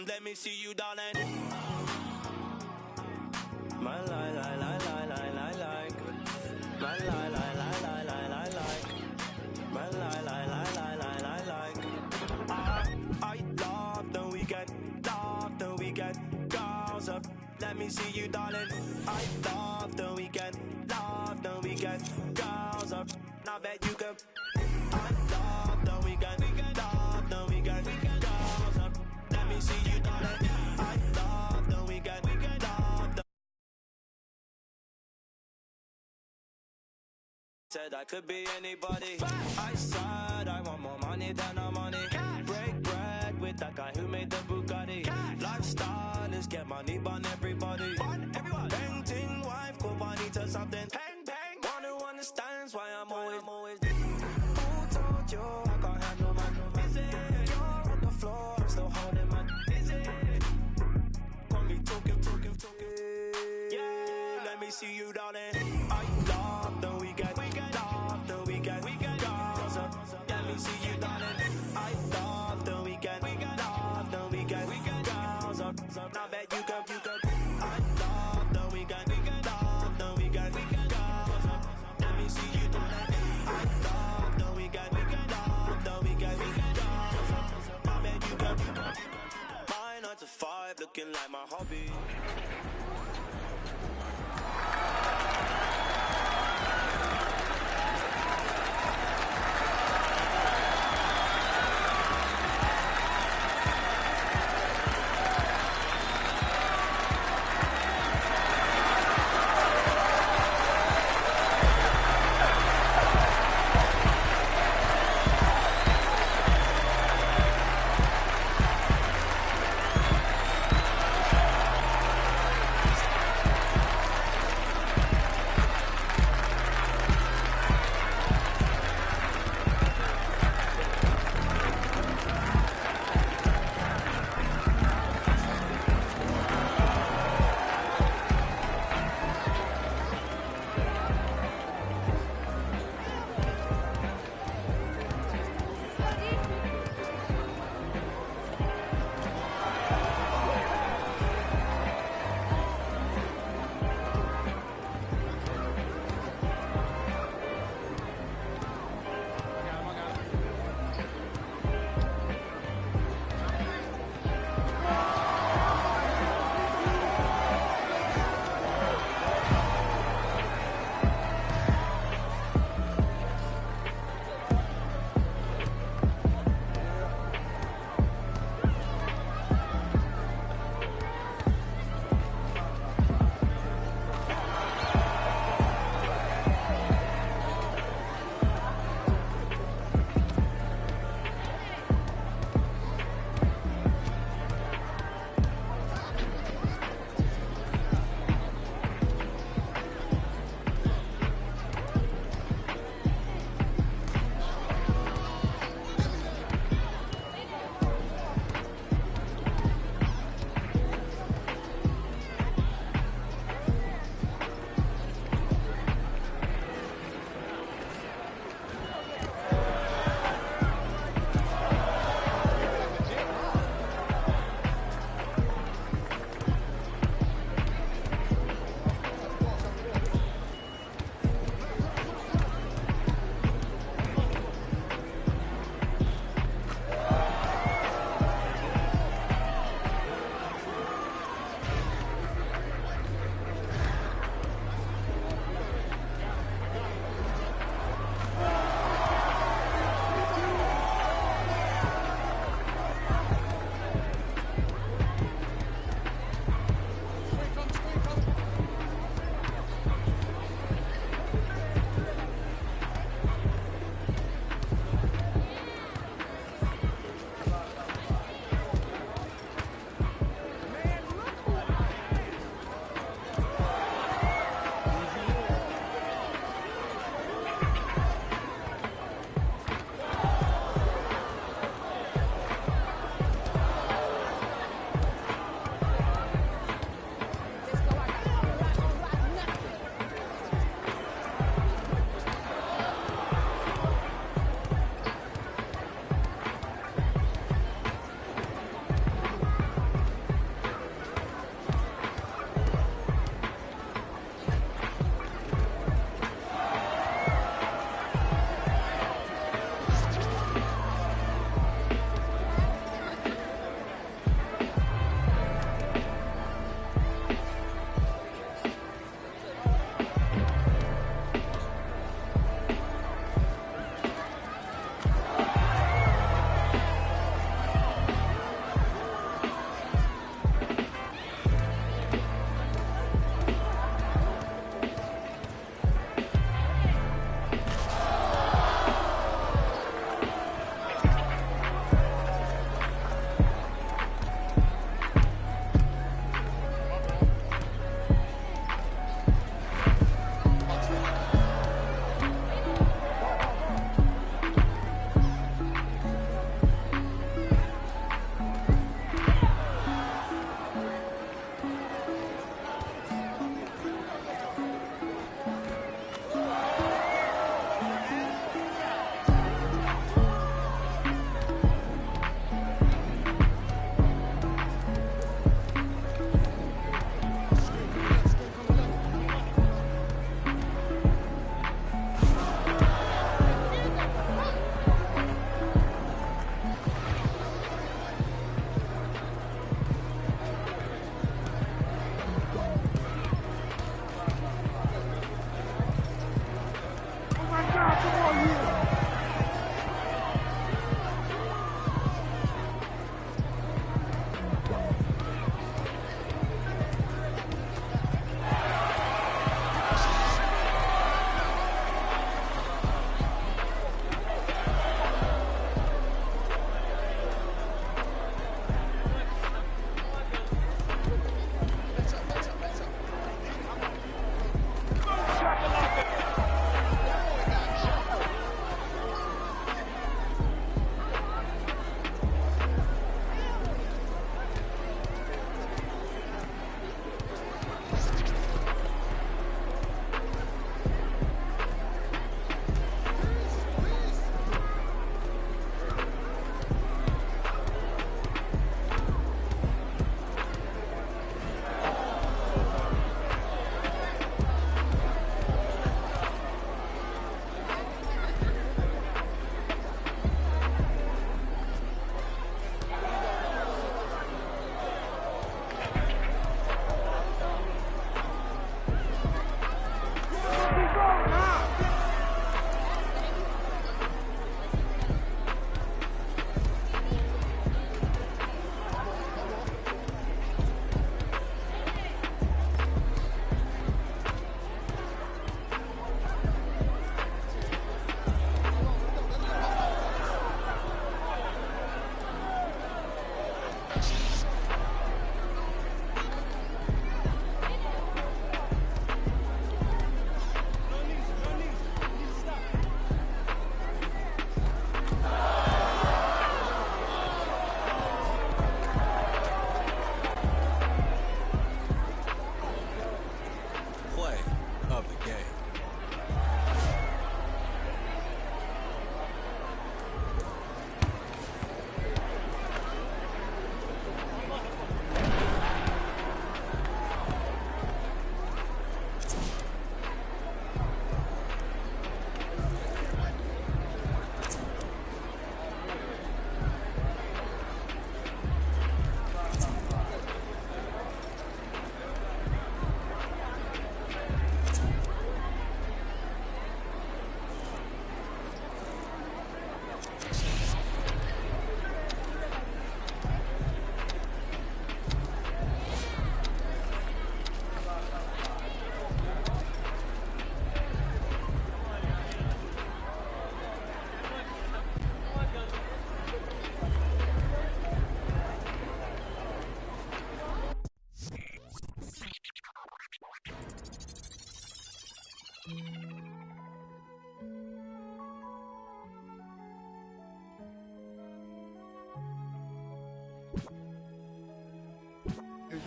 Let me see you, darling. My lie, lie, lie, lie, lie, lie, like. My lie, lie, lie, lie, lie, lie, like. My lie, lie, lie, lie, lie, lie, like. I love the weekend, girls up. Let me see you, darling. I love the weekend, girls up. Now bet you can. I love the weekend, girls up. Let me see you, darling. I love the weekend, Said I could be anybody. I said I want more money than no money. Break bread with that guy who made the Bugatti. Lifestyle is get money, bun everybody. Bang ting wife, go bonita something. Bang bang. One who understands why I'm always. Who told you I can't handle my? You're on the floor, I'm still holding my. Want me talking. Yeah, let me see you, darling. I love the weekend. Let me see you, darling. I love the weekend. Now bet you can. I love the weekend. Let me see you, darling. I love the weekend. Now bet you can. My 9 to 5 looking like my hobby.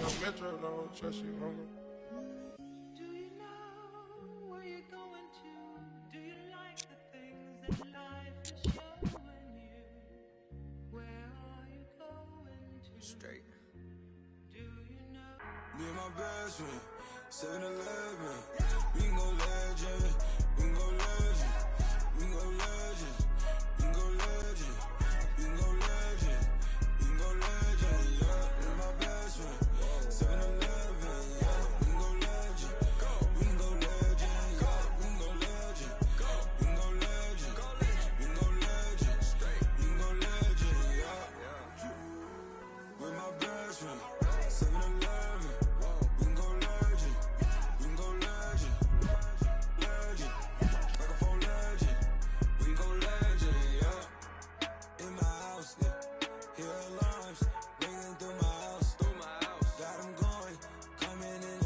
my metro, don't trust you, homie. Do you know where you're going to? Do you like the things that life is showing you? Where are you going to? Straight. Do you know? Me and my best friend, 7-Eleven. We can go legend, we can go legend, we can go legend, we can go legend, we can go legend, we can go legend, yeah. Me and my best friend, 7-Eleven, yeah. We can go legend, we can go legend, yeah. We can go legend, we can go legend, we can go legend, we can go legend, yeah. With my best friend, 7-Eleven. We can go legend, we can go legend, legend, like a phone legend. We can go legend, yeah. In my house, yeah. Hear alarms ringing through my house. Got them going, coming in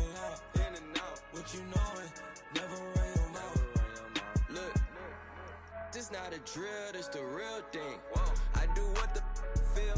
and out. What you knowin', never run your mouth. Look, this not a drill, this the real thing. I do what the feel.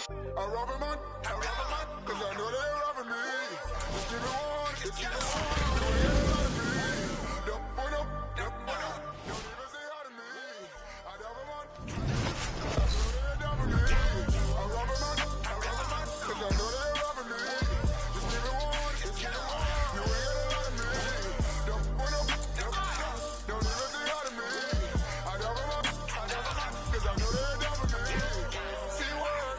I rob a man, cause I know they robbing me. Just give me one, just give me one. You ain't get a lot of me. Don't put up, don't even say hi to me. I rob a man, I know they robbing me. I rob a man, cause I know they robbing me. Just give me one, just give me one. You ain't get a lot of me. Don't put up, don't even say hi to me. I rob a man, cause I know they robbing me. See word,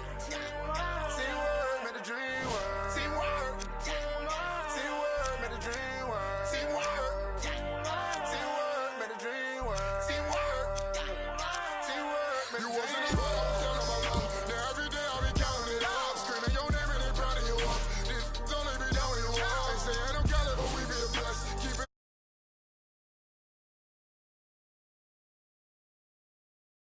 made a dream work. See word, made a dream work. See word, made a dream work. See word, made a dream work. You wasn't around, I'm telling my love. Now every day I be counting it up. Screaming your name and they proud of you up. This only be down when you walk. They say I'm Cali, but we be the best. Keep it.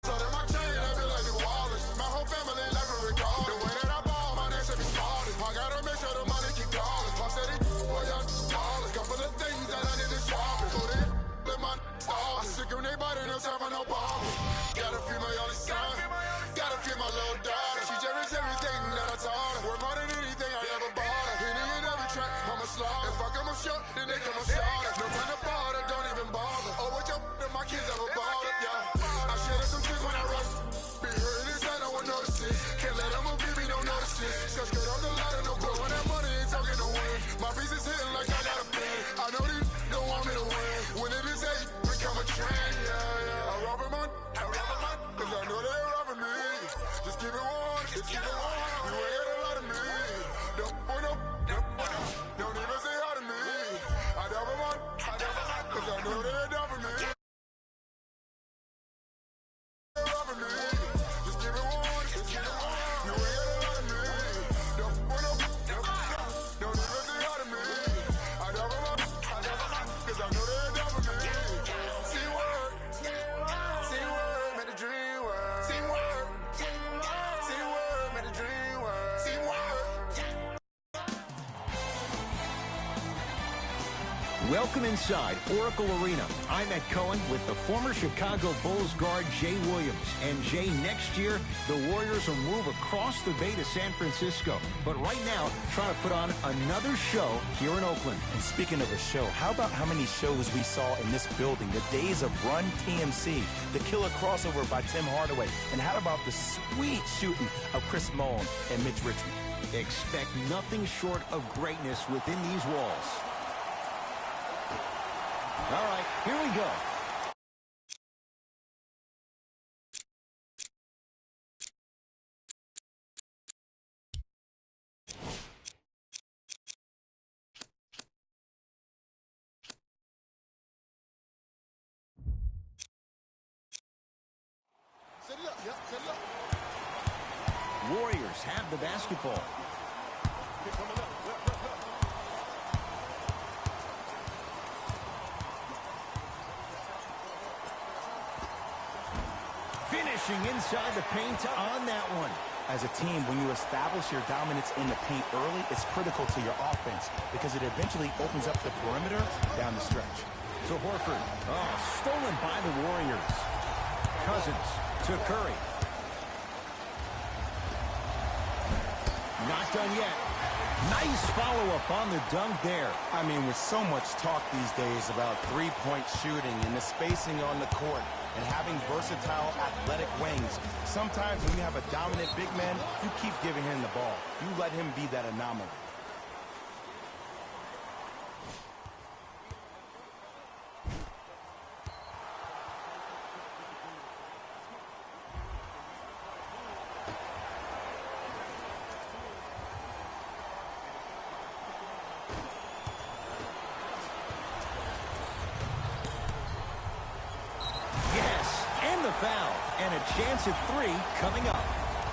So that my chain, I be like New Orleans. My whole family life is regardless. The way that I ball, my name should be started. I gotta make sure the money keep calling. I said it, boy, y'all ballin'. Couple of things that I need to sharpen. So they let my stall. I sick of they body, no time for no ball. Gotta feed my only son. Gotta feed my little daughter. She cherish everything that I taught her. Worth more than anything I ever bought her. Penny in every track, I'm a slaughter. If I come up short, then they come up shorter. No time to bother, don't even bother. Oh, what your that my kids ever bought up, yeah. I shed some tears when I rush. Be hurting inside, no one notices. Can't let them move, give me no notices. Cause skirt off the ladder, no good. When that money ain't talking no win. My piece is hitting like I got a pin. I know these don't want me to win. When it is hate, become a trend, yeah. I rob a man, cause I know they robbing me. Just give it one, just give it one. You ain't got a lot of me. Don't put up, don't even say hi to me. I rob a man, cause I know they robbing me. Robbing me. Just give it one, just give it one. You ain't got a lot of me. Don't put up, don't even say hi to me. I rob a man, cause I know they robbing me. See word, made a dream work. See word, made a dream work. See word. Welcome inside Oracle Arena. I'm Ed Cohen with the former Chicago Bulls guard Jay Williams. And Jay, next year, the Warriors will move across the bay to San Francisco. But right now, trying to put on another show here in Oakland. And speaking of a show, how about how many shows we saw in this building? The days of Run TMC, the killer crossover by Tim Hardaway, and how about the sweet shooting of Chris Mullen and Mitch Richmond? Expect nothing short of greatness within these walls. All right, here we go. Set it up, yep, set it up. Warriors have the basketball. Finishing inside the paint on that one. As a team, when you establish your dominance in the paint early, it's critical to your offense because it eventually opens up the perimeter down the stretch. To Horford. Oh, stolen by the Warriors. Cousins to Curry. Not done yet. Nice follow-up on the dunk there. I mean, with so much talk these days about three-point shooting and the spacing on the court and having versatile athletic wings, sometimes when you have a dominant big man, you keep giving him the ball. You let him be that anomaly. Foul and a chance at three coming up.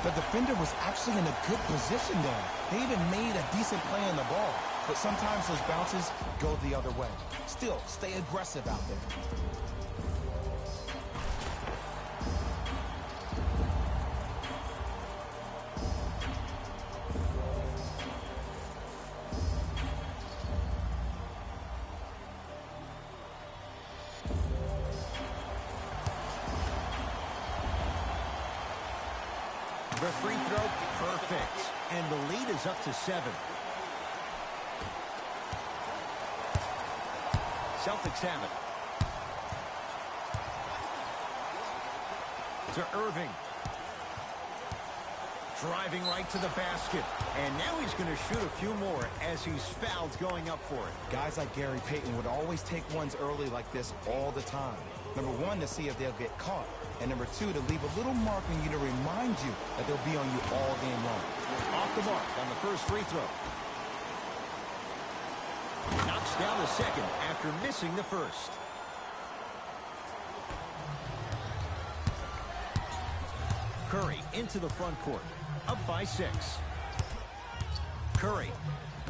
The defender was actually in a good position there. They even made a decent play on the ball, but sometimes those bounces go the other way. Still, stay aggressive out there. The free throw, perfect. And the lead is up to 7. Celtics have it. To Irving. Driving right to the basket. And now he's going to shoot a few more as he's fouled going up for it. Guys like Gary Payton would always take ones early like this all the time. Number one, to see if they'll get caught. And number two, to leave a little mark on you to remind you that they'll be on you all game long. Off the mark on the first free throw. Knocks down the second after missing the first. Curry into the front court. Up by 6. Curry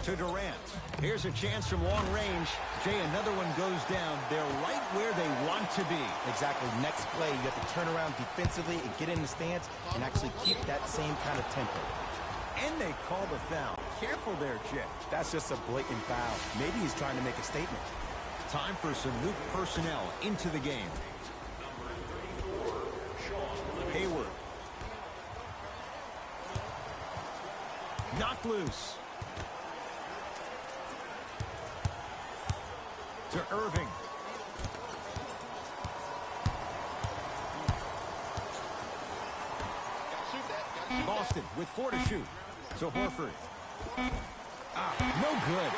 to Durant. Here's a chance from long range. Jay, another one goes down. They're right where they want to be. Exactly. Next play, you have to turn around defensively and get in the stance and actually keep that same kind of tempo. And they call the foul. Careful there, Jay. That's just a blatant foul. Maybe he's trying to make a statement. Time for some new personnel into the game. Hayward. Knocked loose. To Irving. Boston with 4 to shoot. To Horford. No good.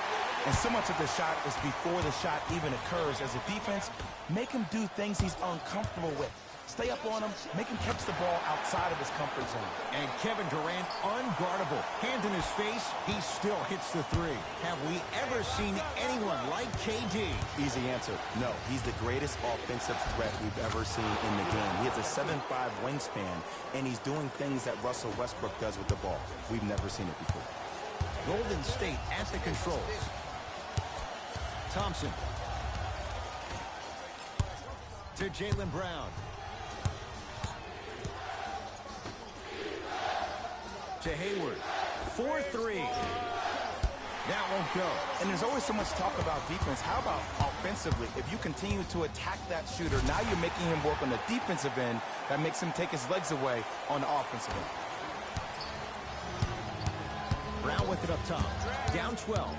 And so much of the shot is before the shot even occurs. As a defense, make him do things he's uncomfortable with. Stay up on him, make him catch the ball outside of his comfort zone. And Kevin Durant, unguardable. Hand in his face, he still hits the 3. Have we ever seen anyone like KD? Easy answer, no. He's the greatest offensive threat we've ever seen in the game. He has a 7'5" wingspan, and he's doing things that Russell Westbrook does with the ball. We've never seen it before. Golden State at the controls. Thompson. To Jaylen Brown. To Hayward. 4-3. That won't go. And there's always so much talk about defense. How about offensively? If you continue to attack that shooter, now you're making him work on the defensive end. That makes him take his legs away on the offensive end. Brown with it up top. Down 12.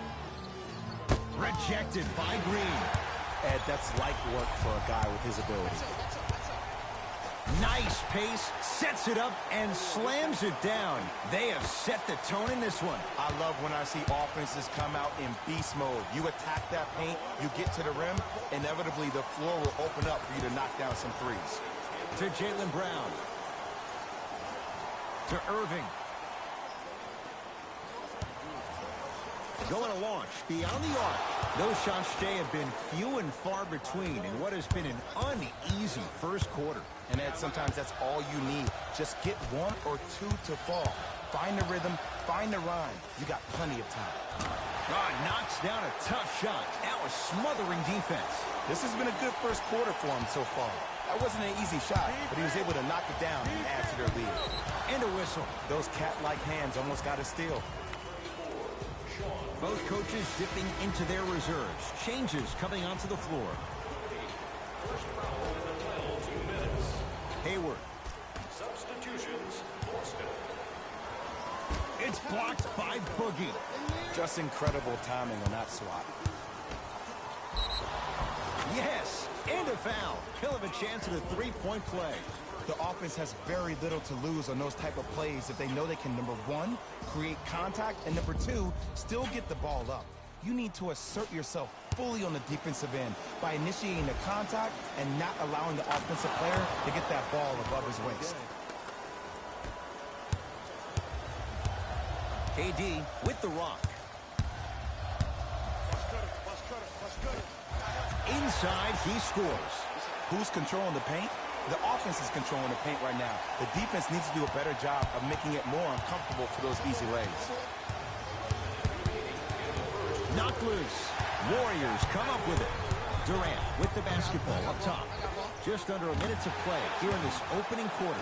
Rejected by Green. Ed, that's light work for a guy with his ability. Nice pace, sets it up, and slams it down. They have set the tone in this one. I love when I see offenses come out in beast mode. You attack that paint, you get to the rim, inevitably the floor will open up for you to knock down some threes. To Jaylen Brown. To Irving. Going to launch beyond the arc. Those shots, Jay, have been few and far between in what has been an uneasy first quarter. And Ed, sometimes that's all you need. Just get 1 or 2 to fall. Find the rhythm, find the rhyme. You got plenty of time. Knocks down a tough shot. Now a smothering defense. This has been a good first quarter for him so far. That wasn't an easy shot, but he was able to knock it down and add to their lead. And a whistle. Those cat-like hands almost got a steal. Both coaches dipping into their reserves. Changes coming onto the floor. Hayward. Substitutions, Boston. It's blocked by Boogie. Just incredible timing on that swat. Yes, and a foul. He'll have a chance at a three-point play. The offense has very little to lose on those type of plays if they know they can, number one, create contact, and number two, still get the ball up. You need to assert yourself fully on the defensive end by initiating the contact and not allowing the offensive player to get that ball above his waist. KD with the rock. Inside, he scores. Who's controlling the paint? The offense is controlling the paint right now. The defense needs to do a better job of making it more uncomfortable for those easy lays. Knocked loose. Warriors come up with it. Durant with the basketball up top. Just under a minute to play here in this opening quarter.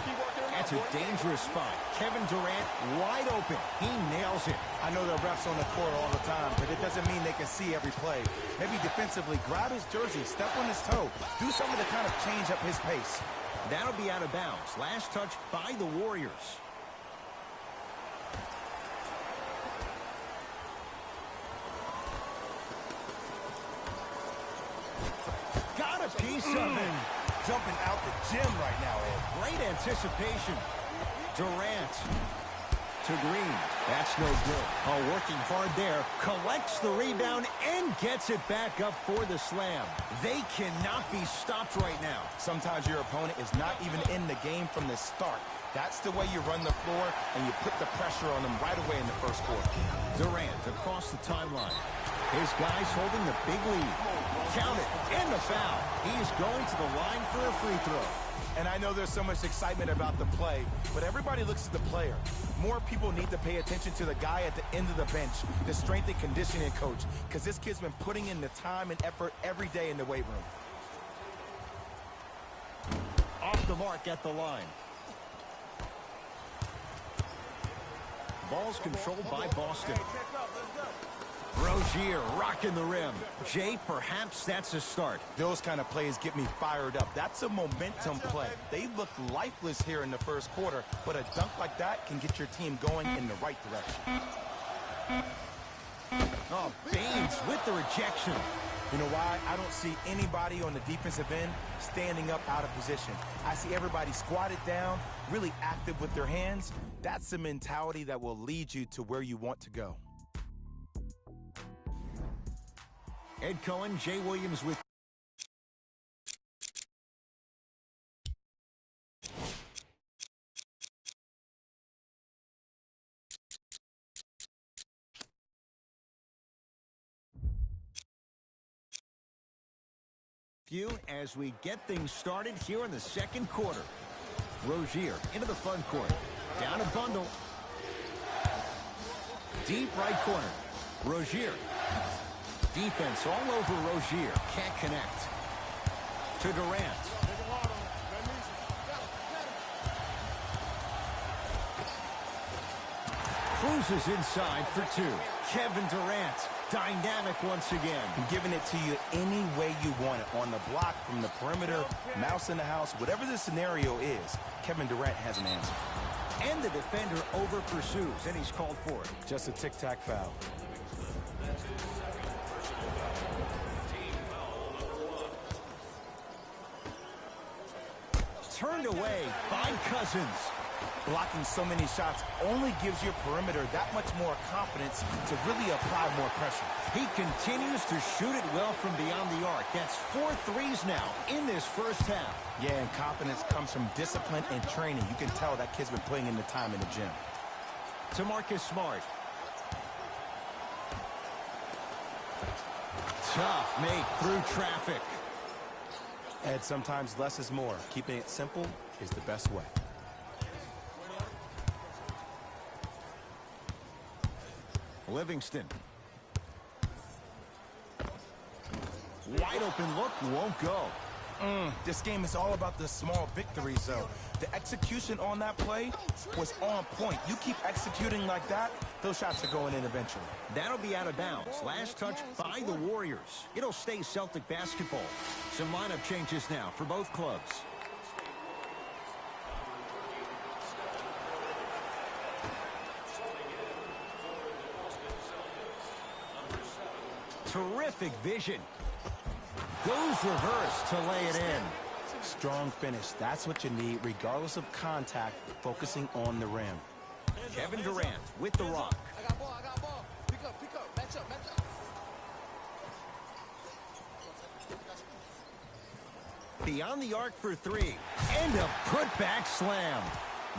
That's a dangerous spot. Kevin Durant wide open. He nails it. I know the refs on the court all the time, but it doesn't mean they can see every play. Maybe defensively, grab his jersey, step on his toe, do something to kind of change up his pace. That'll be out of bounds. Last touch by the Warriors. He's jumping out the gym right now, Ed. Great anticipation. Durant to Green. That's no good. Oh, working hard there. Collects the rebound and gets it back up for the slam. They cannot be stopped right now. Sometimes your opponent is not even in the game from the start. That's the way you run the floor, and you put the pressure on them right away in the first quarter. Durant across the timeline. His guys holding the big lead. Count it, and the foul. He's going to the line for a free throw. And I know there's so much excitement about the play, but everybody looks at the player. More people need to pay attention to the guy at the end of the bench, the strength and conditioning coach, because this kid's been putting in the time and effort every day in the weight room. Off the mark at the line. Ball's controlled by Boston. Rozier rocking the rim. Jay, perhaps that's a start. Those kind of plays get me fired up. That's a momentum play. They look lifeless here in the first quarter, but a dunk like that can get your team going in the right direction. Oh, Baines with the rejection. You know why? I don't see anybody on the defensive end standing up out of position. I see everybody squatted down, really active with their hands. That's the mentality that will lead you to where you want to go. Ed Cohen, Jay Williams with you as we get things started here in the second quarter. Rozier into the front court. Down a bundle. Deep right corner. Rozier. Defense all over Rozier. Can't connect. To Durant. Cruises inside for two. Kevin Durant. Dynamic once again. I'm giving it to you any way you want it. On the block, from the perimeter, mouse in the house, whatever the scenario is, Kevin Durant has an answer. And the defender over pursues, and he's called for it. Just a tic-tac foul. Turned away by Cousins. Blocking so many shots only gives your perimeter that much more confidence to really apply more pressure. He continues to shoot it well from beyond the arc. That's 4 threes now in this first half. Yeah, and confidence comes from discipline and training. You can tell that kid's been putting in the time in the gym. To Marcus Smart. Tough make through traffic. And sometimes less is more. Keeping it simple is the best way. Livingston. Wide open look, won't go. This game is all about the small victories, though. The execution on that play was on point. You keep executing like that, those shots are going in eventually. That'll be out of bounds. Last touch by the Warriors. It'll stay Celtic basketball. Some lineup changes now for both clubs. Terrific vision. Goes reverse to lay it in. Strong finish. That's what you need, regardless of contact, focusing on the rim. Kevin Durant with the rock. I got ball. Pick up. Match up. Beyond the arc for three. And a put-back slam.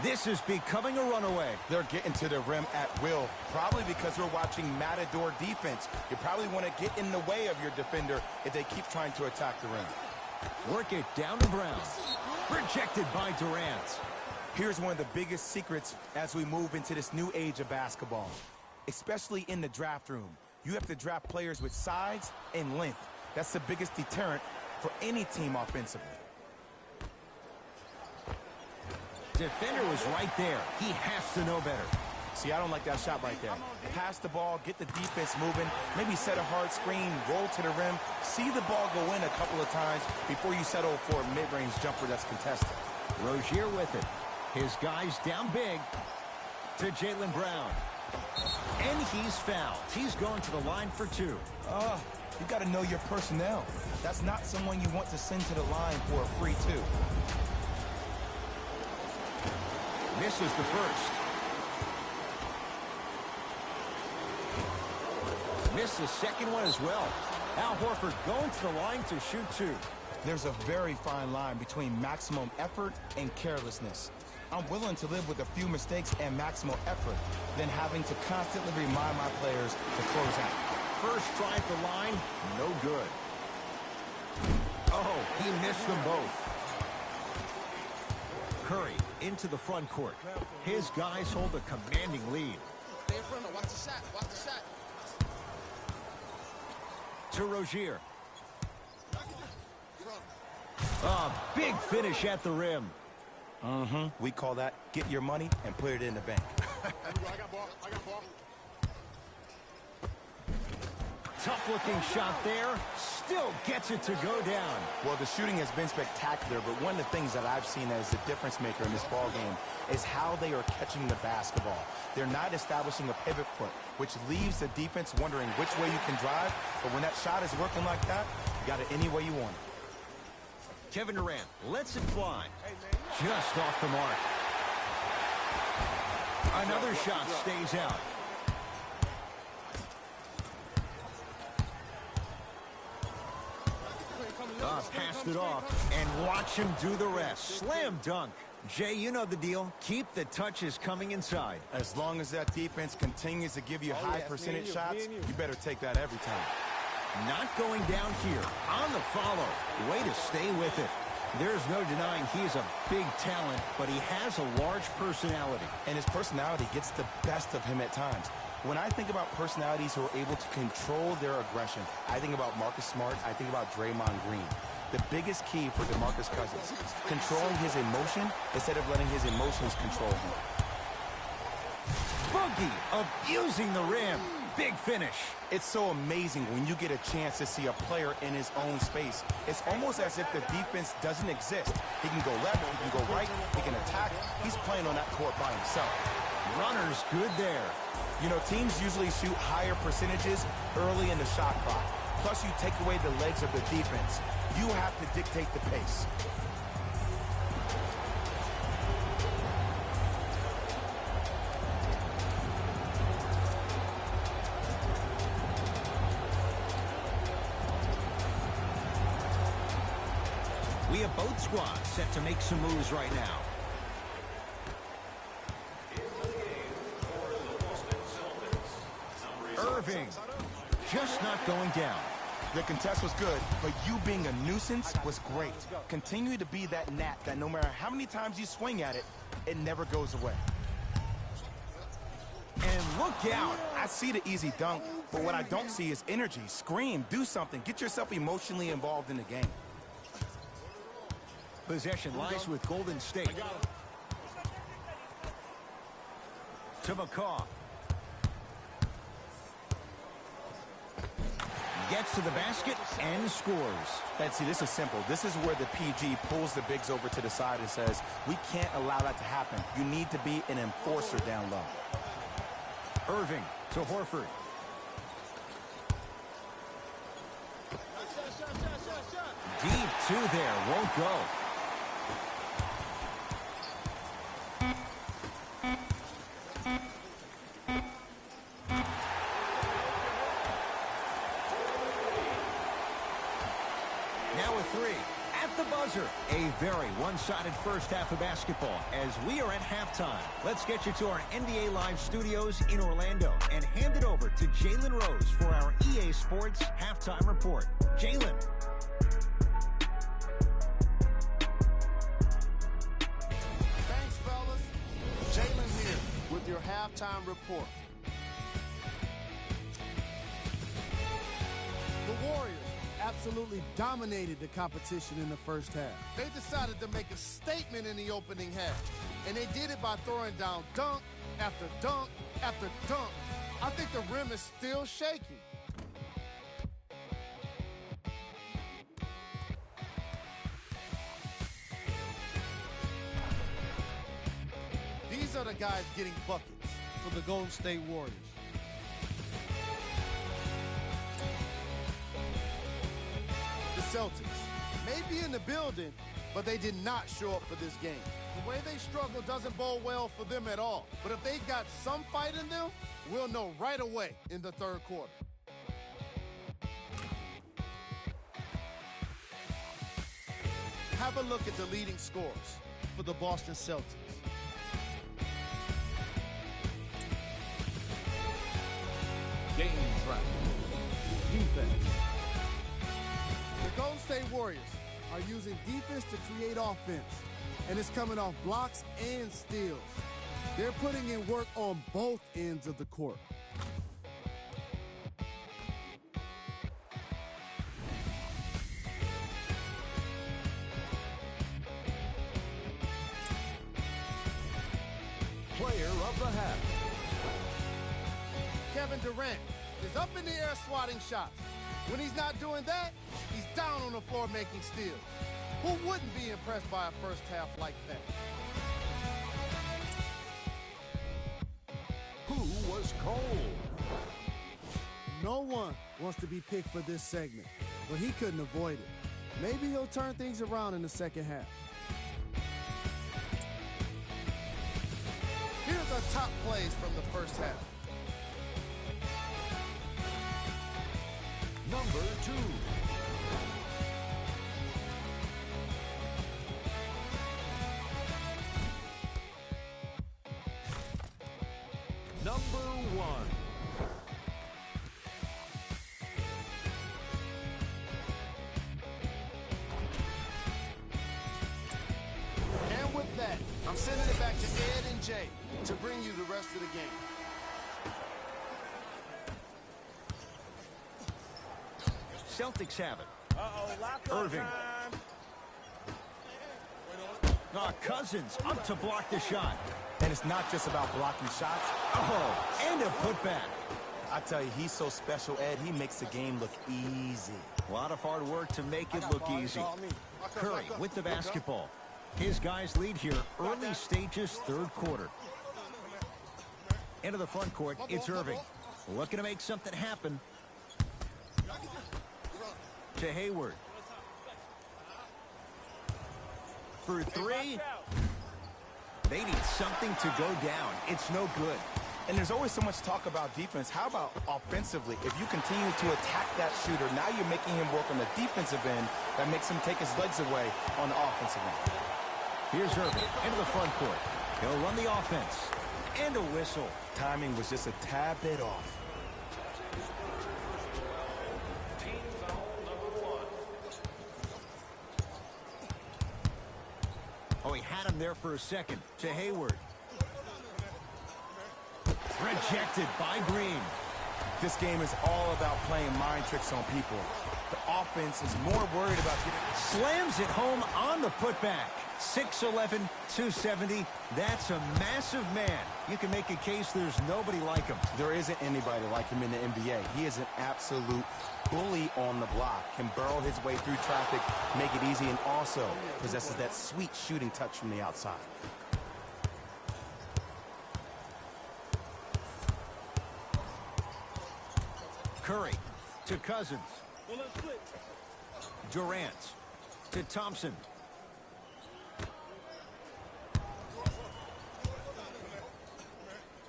This is becoming a runaway. They're getting to the rim at will, probably because we're watching Matador defense. You probably want to get in the way of your defender if they keep trying to attack the rim. Work it down to Brown. Rejected by Durant. Here's one of the biggest secrets as we move into this new age of basketball, especially in the draft room. You have to draft players with size and length. That's the biggest deterrent for any team offensively. Defender was right there. He has to know better. See, I don't like that shot right there. Pass the ball, get the defense moving, maybe set a hard screen, roll to the rim, see the ball go in a couple of times before you settle for a mid-range jumper that's contested. Rozier with it. His guys down big to Jaylen Brown. And he's fouled. He's going to the line for two. You got to know your personnel. That's not someone you want to send to the line for a free two. Misses the first. Missed the second one as well. Al Horford going to the line to shoot two. There's a very fine line between maximum effort and carelessness. I'm willing to live with a few mistakes and maximum effort than having to constantly remind my players to close out. First try at the line, no good. Oh, he missed them both. Curry into the front court. His guys hold a commanding lead. Stay in front of him. Watch the shot. Watch the shot. To Rozier. Big finish at the rim. We call that get your money and put it in the bank. I got ball. I got ball. Tough-looking shot there. Still gets it to go down. Well, the shooting has been spectacular, but one of the things that I've seen as the difference maker in this ball game is how they are catching the basketball. They're not establishing a pivot foot, which leaves the defense wondering which way you can drive, but when that shot is working like that, you got it any way you want it. Kevin Durant lets it fly. Just off the mark. Another shot stays out. Passed it off, and watch him do the rest. Slam dunk. Jay, you know the deal. Keep the touches coming inside. As long as that defense continues to give you high percentage shots, you better take that every time. Not going down here. On the follow. Way to stay with it. There's no denying he's a big talent, but he has a large personality. And his personality gets the best of him at times. When I think about personalities who are able to control their aggression, I think about Marcus Smart, I think about Draymond Green. The biggest key for DeMarcus Cousins, controlling his emotion instead of letting his emotions control him. Boogie abusing the rim. Big finish. It's so amazing when you get a chance to see a player in his own space. It's almost as if the defense doesn't exist. He can go left, he can go right, he can attack. He's playing on that court by himself. Runner's good there. You know, teams usually shoot higher percentages early in the shot clock. Plus, you take away the legs of the defense. You have to dictate the pace. We have both squads set to make some moves right now. Irving, just not going down. The contest was good, but you being a nuisance was great. Continue to be that gnat that no matter how many times you swing at it, it never goes away. And look out. I see the easy dunk, but what I don't see is energy. Scream, do something. Get yourself emotionally involved in the game. Possession lies with Golden State. To McCaw. Gets to the basket and scores. And see, this is simple. This is where the PG pulls the bigs over to the side and says, we can't allow that to happen. You need to be an enforcer down low. Irving to Horford. Deep two there, won't go. Now a three at the buzzer. A very one-sided first half of basketball as we are at halftime. Let's get you to our NBA Live studios in Orlando and hand it over to Jalen Rose for our EA Sports Halftime Report. Jalen. Thanks, fellas. Jalen here with your halftime report. The Warriors absolutely dominated the competition in the first half. They decided to make a statement in the opening half, and they did it by throwing down dunk after dunk after dunk. I think the rim is still shaking. These are the guys getting buckets for the Golden State Warriors. Celtics may be in the building, but they did not show up for this game. The way they struggle doesn't bode well for them at all. But if they got some fight in them, we'll know right away in the third quarter. Have a look at the leading scorers for the Boston Celtics. Game track. Defense. The Golden State Warriors are using defense to create offense, and it's coming off blocks and steals. They're putting in work on both ends of the court. Player of the half. Kevin Durant is up in the air swatting shots. When he's not doing that, he's down on the floor making steals. Who wouldn't be impressed by a first half like that? Who was cold? No one wants to be picked for this segment, but he couldn't avoid it. Maybe he'll turn things around in the second half. Here's our top plays from the first half. Number 2. Number 1. And with that, I'm sending it back to Ed and Jay to bring you the rest of the game. Celtics have it. Uh-oh, Irving. Cousins up to block the shot. And it's not just about blocking shots. Oh, and a putback. I tell you, he's so special, Ed. He makes the game look easy. A lot of hard work to make it look easy. Curry with the basketball. His guys lead here early stages, third quarter. Into the front court, it's Irving. Looking to make something happen. To Hayward. For three. They need something to go down. It's no good. And there's always so much talk about defense. How about offensively? If you continue to attack that shooter, now you're making him work on the defensive end. That makes him take his legs away on the offensive end. Here's Irving into the front court. He'll run the offense. And a whistle. Timing was just a tad bit off. Oh, he had him there for a second. To Hayward. Rejected by Green. This game is all about playing mind tricks on people. The offense is more worried about getting... Slams it home on the putback. 6'11", 270. That's a massive man. You can make a case there's nobody like him. There isn't anybody like him in the NBA. He is an absolute bully on the block. Can burrow his way through traffic, make it easy, and also possesses that sweet shooting touch from the outside. Curry to Cousins. Durant to Thompson.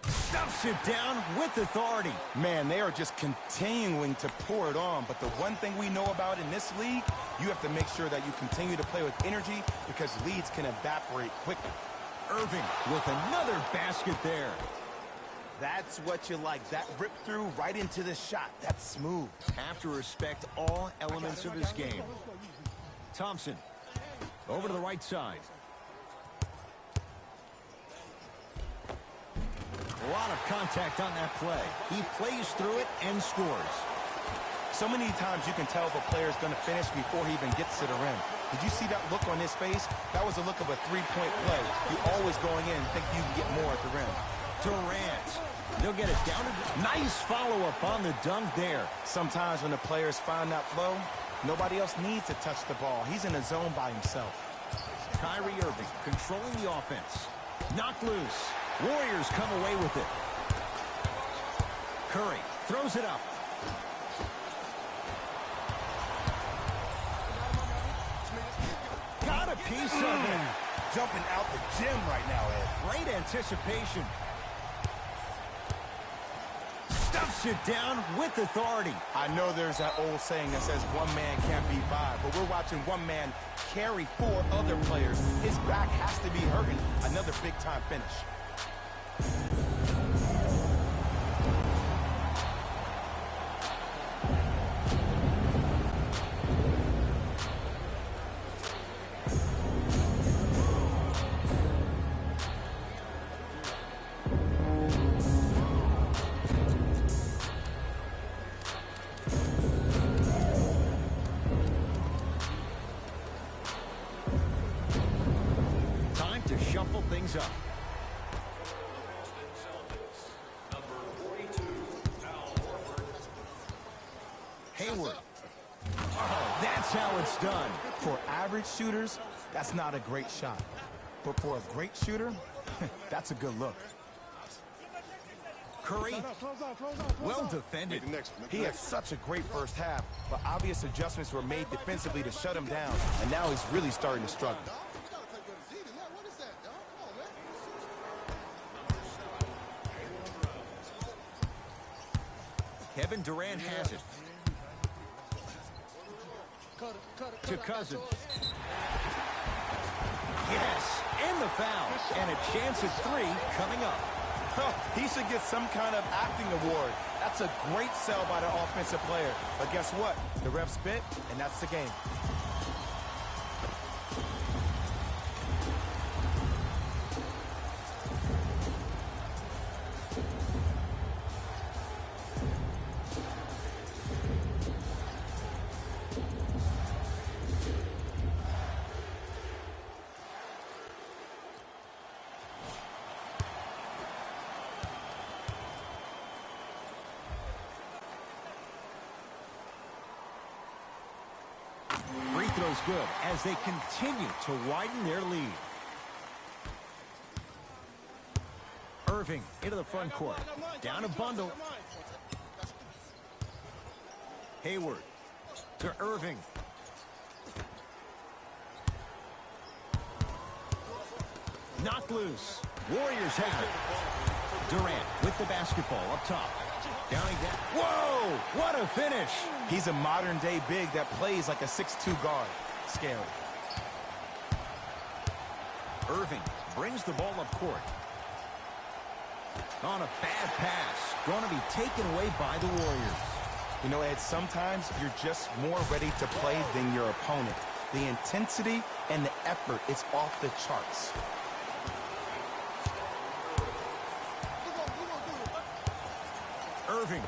Stuffs it down with authority. Man, they are just continuing to pour it on. But the one thing we know about in this league, you have to make sure that you continue to play with energy because leads can evaporate quickly. Irving with another basket there. That's what you like. That rip through right into the shot. That's smooth. Have to respect all elements of his game. Thompson over to the right side. A lot of contact on that play. He plays through it and scores. So many times you can tell if a player is going to finish before he even gets to the rim. Did you see that look on his face? That was a look of a three-point play. You're always going in and think you can get more at the rim. Durant. They'll get it down. Nice follow-up on the dunk there. Sometimes when the players find that flow, nobody else needs to touch the ball. He's in a zone by himself. Kyrie Irving controlling the offense. Knocked loose. Warriors come away with it. Curry throws it up. piece of it. Jumping out the gym right now, Ed. Great anticipation. Stuffs it down with authority. I know there's that old saying that says one man can't beat five, but we're watching one man carry 4 other players. His back has to be hurting. Another big-time finish. To shuffle things up. Hayward. Oh, that's how it's done. For average shooters, that's not a great shot. But for a great shooter, that's a good look. Curry. Well defended. He had such a great first half, but obvious adjustments were made defensively to shut him down, and now he's really starting to struggle. Kevin Durant has it. To Cousins. Yes, and the foul. And a chance at 3 coming up. He should get some kind of acting award. That's a great sell by the offensive player. But guess what? The ref spit, and that's the game. Free throw's good as they continue to widen their lead. Irving into the front court. Down a bundle. Hayward to Irving. Knocked loose. Warriors have it. Durant with the basketball up top. Counting down. Whoa! What a finish! He's a modern-day big that plays like a 6'2 guard. Scary. Irving brings the ball up court. On a bad pass. Going to be taken away by the Warriors. You know, Ed, sometimes you're just more ready to play than your opponent. The intensity and the effort is off the charts. Irving.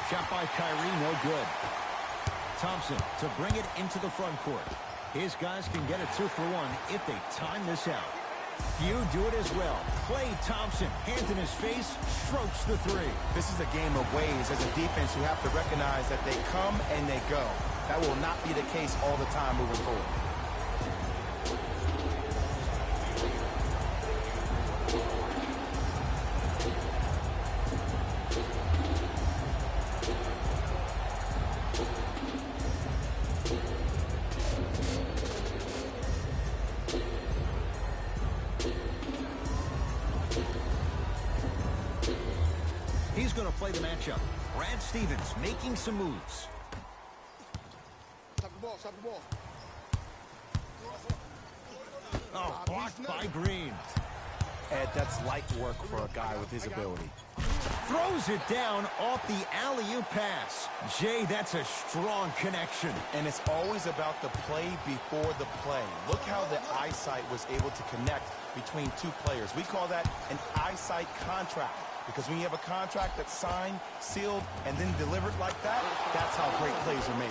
Shot by Kyrie, no good. Thompson to bring it into the front court. His guys can get a 2-for-1 if they time this out. Few do it as well. Klay Thompson, hands in his face, strokes the 3. This is a game of ways. As a defense, you have to recognize that they come and they go. That will not be the case all the time moving forward. He's going to play the matchup. Brad Stevens making some moves. Stop the ball, stop the ball. Oh, blocked by Green. Ed, that's light work for a guy with his ability. Throws it down off the alley-oop pass. Jay, that's a strong connection. And it's always about the play before the play. Look how the eyesight was able to connect between two players. We call that an eyesight contract. Because when you have a contract that's signed, sealed, and then delivered like that, that's how great plays are made.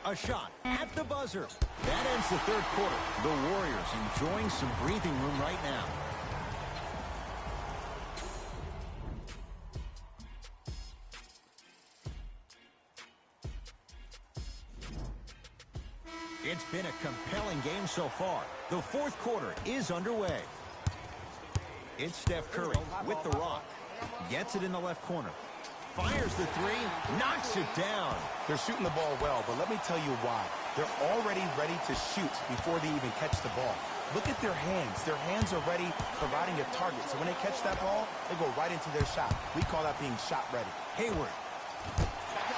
A shot at the buzzer. That ends the third quarter. The Warriors enjoying some breathing room right now. It's been a compelling game so far. The fourth quarter is underway. It's Steph Curry with the rock. Gets it in the left corner. Fires the three, knocks it down. They're shooting the ball well, but let me tell you why. They're already ready to shoot before they even catch the ball. Look at their hands. Their hands are ready, providing a target. So when they catch that ball, they go right into their shot. We call that being shot ready. Hayward.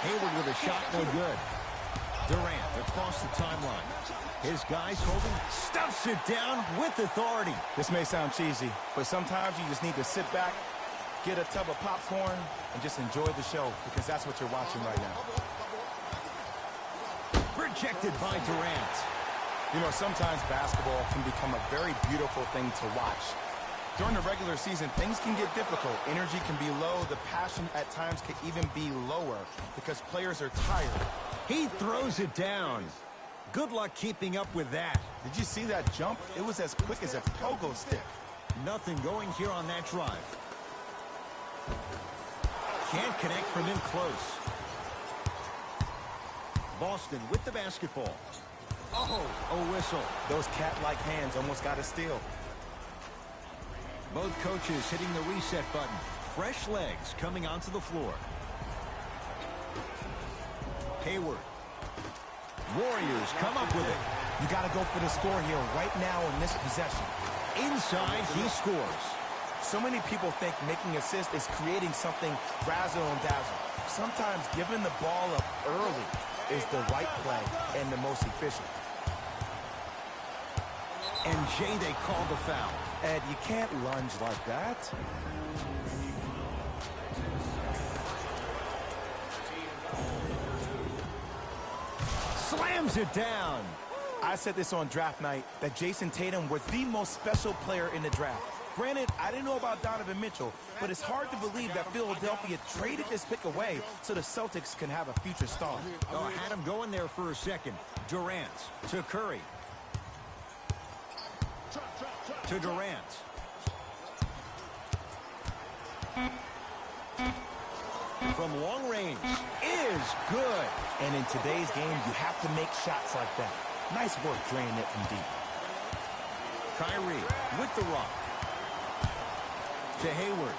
Hayward with a shot, no good. Durant across the timeline. His guys holding, stuffs it down with authority. This may sound cheesy, but sometimes you just need to sit back, get a tub of popcorn, and just enjoy the show, because that's what you're watching right now. Rejected by Durant. You know, sometimes basketball can become a very beautiful thing to watch. During the regular season, things can get difficult. Energy can be low. The passion at times can even be lower because players are tired. He throws it down. Good luck keeping up with that. Did you see that jump? It was as quick as a pogo stick. Nothing going here on that drive. Can't connect from in close. Boston with the basketball. Oh, a whistle. Those cat-like hands almost got a steal. Both coaches hitting the reset button. Fresh legs coming onto the floor. Hayward. Warriors come up with it. You got to go for the score here right now in this possession. Inside, he scores. So many people think making assists is creating something razzle and dazzle. Sometimes giving the ball up early is the right play and the most efficient. And Jay, they called the foul. Ed, you can't lunge like that. Slams it down. I said this on draft night, that Jason Tatum was the most special player in the draft. Granted, I didn't know about Donovan Mitchell, but it's hard to believe that Philadelphia traded this pick away so the Celtics can have a future star. Oh, I had him going there for a second. Durant to Curry. To Durant. From long range is good. And in today's game, you have to make shots like that. Nice work draining it from deep. Kyrie with the rock. To Hayward.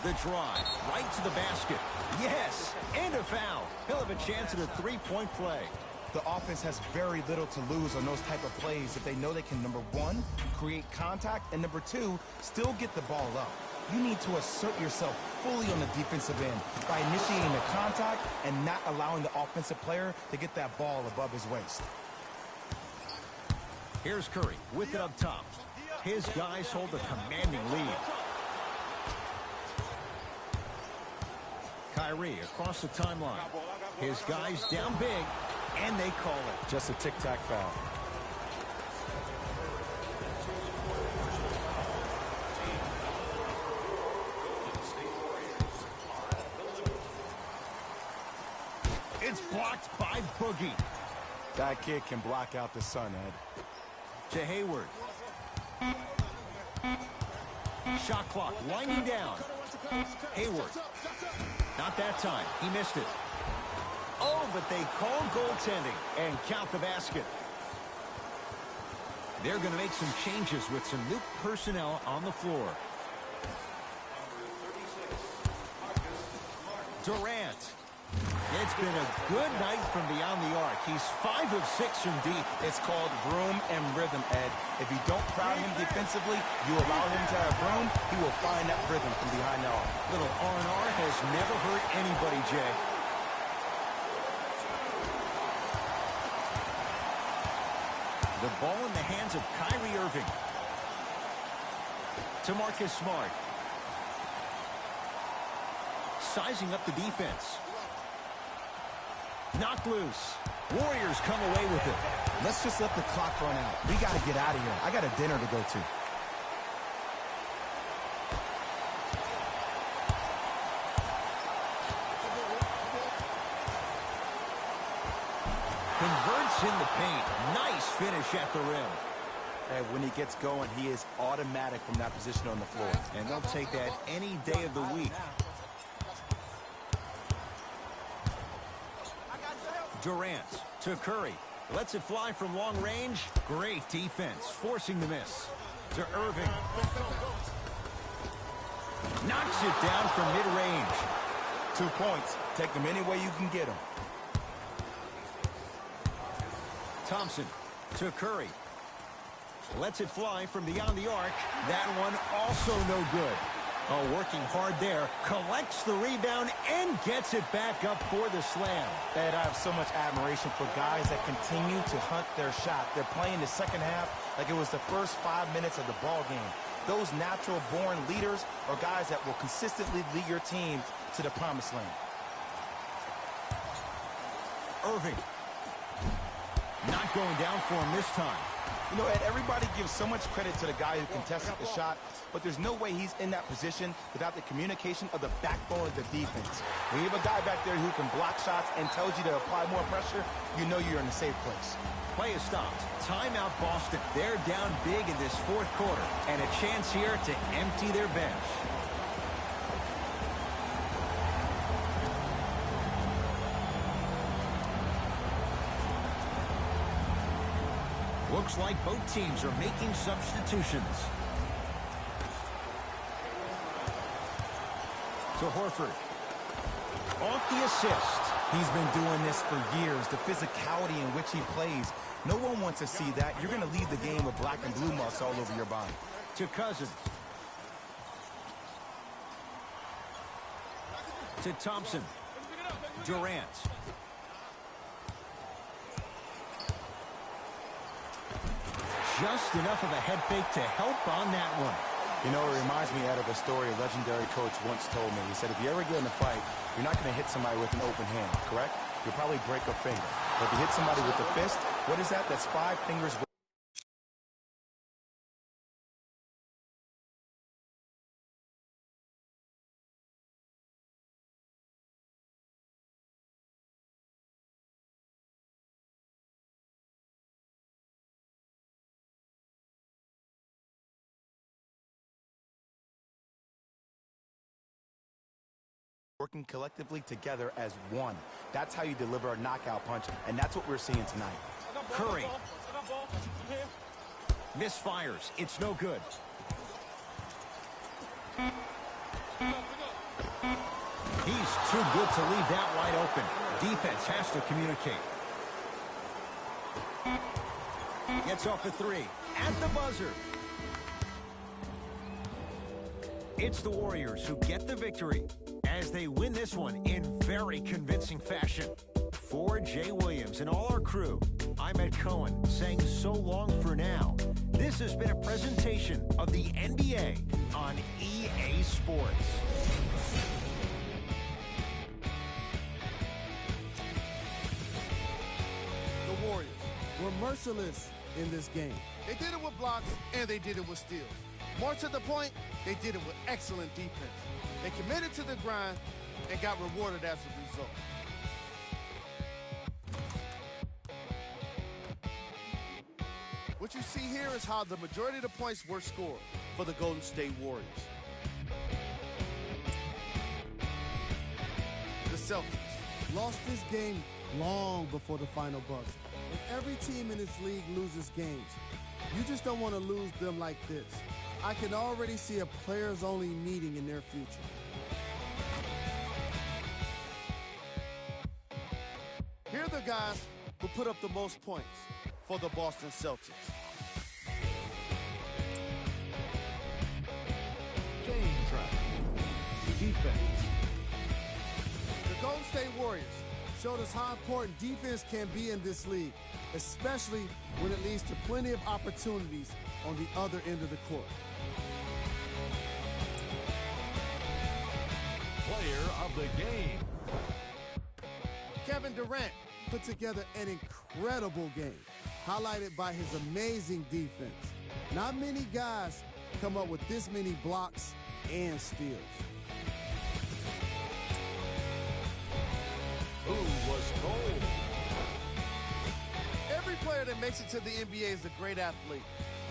The drive right to the basket. Yes, and a foul. He'll have a chance at a three-point play. The offense has very little to lose on those type of plays if they know they can, number one, create contact, and number two, still get the ball up. You need to assert yourself fully on the defensive end by initiating the contact and not allowing the offensive player to get that ball above his waist. Here's Curry with it up top. His guys hold a commanding lead. Kyrie across the timeline. His guys down big, and they call it. Just a tic-tac foul. It's blocked by Boogie. That kid can block out the sun, Ed. To Hayward. Shot clock winding down. Hayward. Not that time. He missed it. Oh, but they call goaltending and count the basket. They're going to make some changes with some new personnel on the floor. Durant. It's been a good night from beyond the arc. He's 5 of 6 from deep. It's called room and rhythm, Ed. If you don't crowd him defensively, you allow him to have room, he will find that rhythm from behind the arc. Little R&R has never hurt anybody, Jay. The ball in the hands of Kyrie Irving. To Marcus Smart. Sizing up the defense. Knocked loose. Warriors come away with it. Let's just let the clock run out. We got to get out of here. I got a dinner to go to. Converts in the paint. Nice finish at the rim. And when he gets going, he is automatic from that position on the floor. And they'll take that any day of the week. Durant to Curry. Lets it fly from long range. Great defense, forcing the miss. to Irving. Knocks it down from mid-range. 2 points. Take them any way you can get them. Thompson to Curry. Lets it fly from beyond the arc. That one also no good. Oh, working hard there. Collects the rebound and gets it back up for the slam. Ed, I have so much admiration for guys that continue to hunt their shot. They're playing the second half like it was the first 5 minutes of the ball game. Those natural-born leaders are guys that will consistently lead your team to the promised land. Irving. Not going down for him this time. You know, Ed, everybody gives so much credit to the guy who contested the shot, but there's no way he's in that position without the communication of the backbone of the defense. When you have a guy back there who can block shots and tells you to apply more pressure, you know you're in a safe place. Play is stopped. Timeout Boston. They're down big in this fourth quarter, and a chance here to empty their bench. Looks like both teams are making substitutions. To Horford. Off the assist. He's been doing this for years. The physicality in which he plays. No one wants to see that. You're going to leave the game with black and blue marks all over your body. To Cousins. To Thompson. Durant. Just enough of a head fake to help on that one. You know, it reminds me, Ed, of a story a legendary coach once told me. He said, if you ever get in a fight, you're not going to hit somebody with an open hand, correct? You'll probably break a finger. But if you hit somebody with a fist, what is that? That's 5 fingers. Working collectively together as one. That's how you deliver a knockout punch, and that's what we're seeing tonight. Curry. Misfires. It's no good. He's too good to leave that wide open. Defense has to communicate. Gets off a 3. At the buzzer. It's the Warriors who get the victory as they win this one in very convincing fashion. For Jay Williams and all our crew, I'm Ed Cohen saying so long for now. This has been a presentation of the NBA on EA Sports. The Warriors were merciless in this game. They did it with blocks, and they did it with steals. More to the point, they did it with excellent defense. They committed to the grind and got rewarded as a result. What you see here is how the majority of the points were scored for the Golden State Warriors. The Celtics lost this game long before the final buzzer. And every team in this league loses games. You just don't want to lose them like this. I can already see a players-only meeting in their future. Here are the guys who put up the most points for the Boston Celtics. Game track. Defense. The Golden State Warriors showed us how important defense can be in this league, especially when it leads to plenty of opportunities on the other end of the court. Player of the game. Kevin Durant put together an incredible game, highlighted by his amazing defense. Not many guys come up with this many blocks and steals. Who was cold? Every player that makes it to the NBA is a great athlete,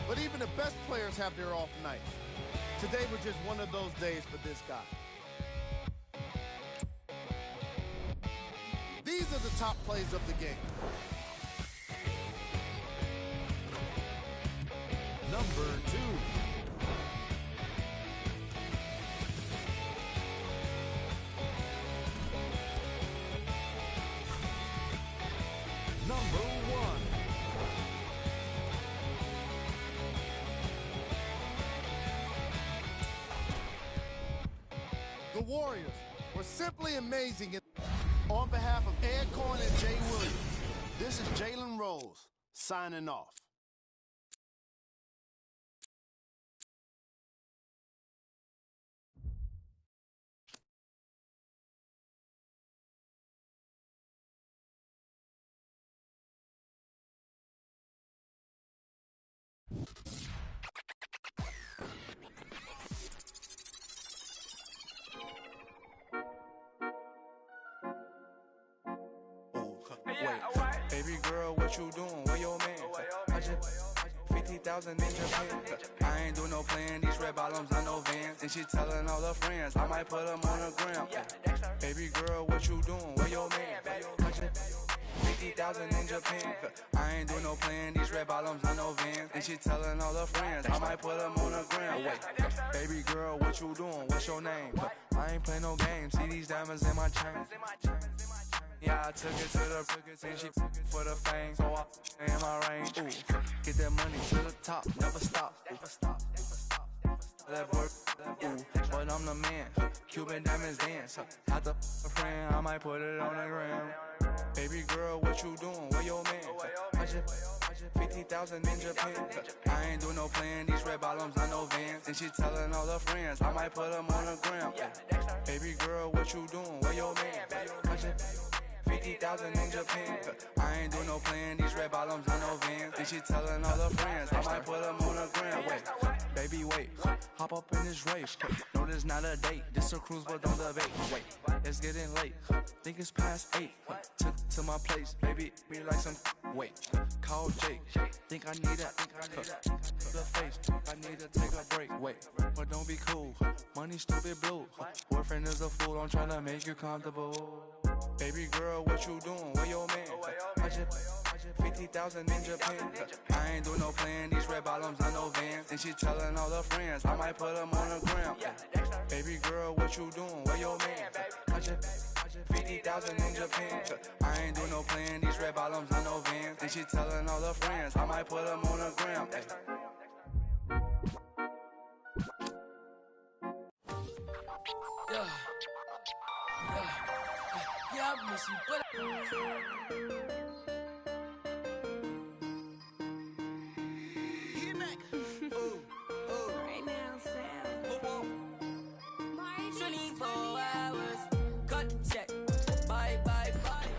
but even the best players have their off nights. Today was just one of those days for this guy. These are the top plays of the game. Number 2. Number 1. The Warriors were simply amazing. On behalf of Ed Cohen and Jay Williams, this is Jalen Rose signing off. Baby girl, what you doing? Where your man? I just 50,000 in Japan. I ain't do no plan. These red bottoms, I know Vans. And she telling all her friends, I might put them on the gram. Baby girl, what you doing? Where your man? I just 50,000 in Japan. I ain't do no plan. These red bottoms, I know Vans. And she telling all her friends, I might put them on the gram. Baby girl, what you doing? What's your name? I ain't play no games. See these diamonds in my chain. Yeah, I took it to the and she for the fame, so I in my range. Ooh, get that money to the top, never stop. That work, ooh, but I'm the man. Cuban diamonds dance. Had a friend, I might put it on the gram. Baby girl, what you doing? Where your man? I just 50,000 in Japan. I ain't do no plan. These red bottoms, I know Vans. And she telling all her friends, I might put them on the gram. Baby girl, what you doing? Where your man? I just 50,000 in Japan. I ain't do no plan. These red bottoms, I know Vans. And she telling all her friends, I might put them on the gram. Wait, baby, wait. Hop up in this race. No, this not a date. This a cruise, but don't debate. Wait, it's getting late. Think it's past 8. Took to my place, baby. Be like some. Wait, call Jake. Think I need that. The face. I need to take a break. Wait, but don't be cool. Money stupid blue. Boyfriend is a fool. I'm trying to make you comfortable. Baby girl, what you doing? Where your man? I just 50,000 in Japan. I ain't do no plan. These red bottoms, I know Vans. And she telling all her friends, I might put them on the gram. Baby girl, what you doing? Where your man? I just 50,000 in Japan. I ain't do no plan. These red bottoms, I know Vans. And she telling all her friends, I might put them on the gram. Yeah, I miss you, but Right now, Sam. 24 hours, cut the check. Bye, bye, bye.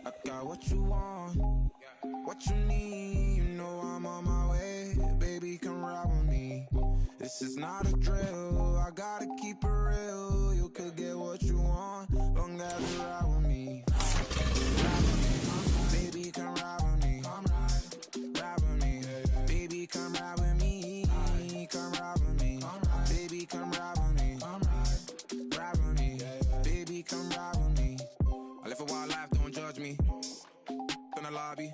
I got what you want, what you need. You know I'm on my way, baby, come ride with me. This is not a drill, I gotta keep it real. You could get what you want, long as you ride with me. Baby, come ride with me. Ride with me. Baby, come ride with me. Come ride with me. Baby, come ride with me. Ride with me. Baby, come ride with me. I live a wild life, don't judge me. In the lobby,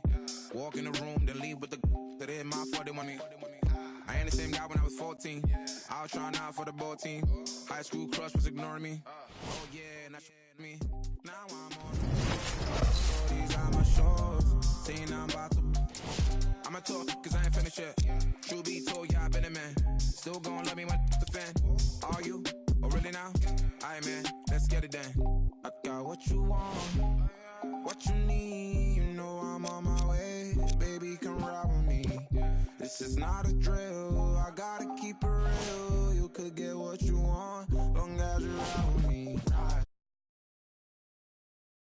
walk in the room, then leave with the that in my fault, they want me. I ain't the same guy when I was 14. I was trying out for the ball team. High school crush was ignoring me. Oh yeah, and that me. Now I'm on. These are my shows. Saying I'm about to. I'ma talk, cause I ain't finished yet. True be told, yeah, I been a man. Still gon' love me when the fan. Are you? Oh, really now? Aight, man, let's get it done. I got what you want, what you need. You know I'm on my way. Baby, come ride with me. This is not a drill, I gotta keep it real. You could get what you want.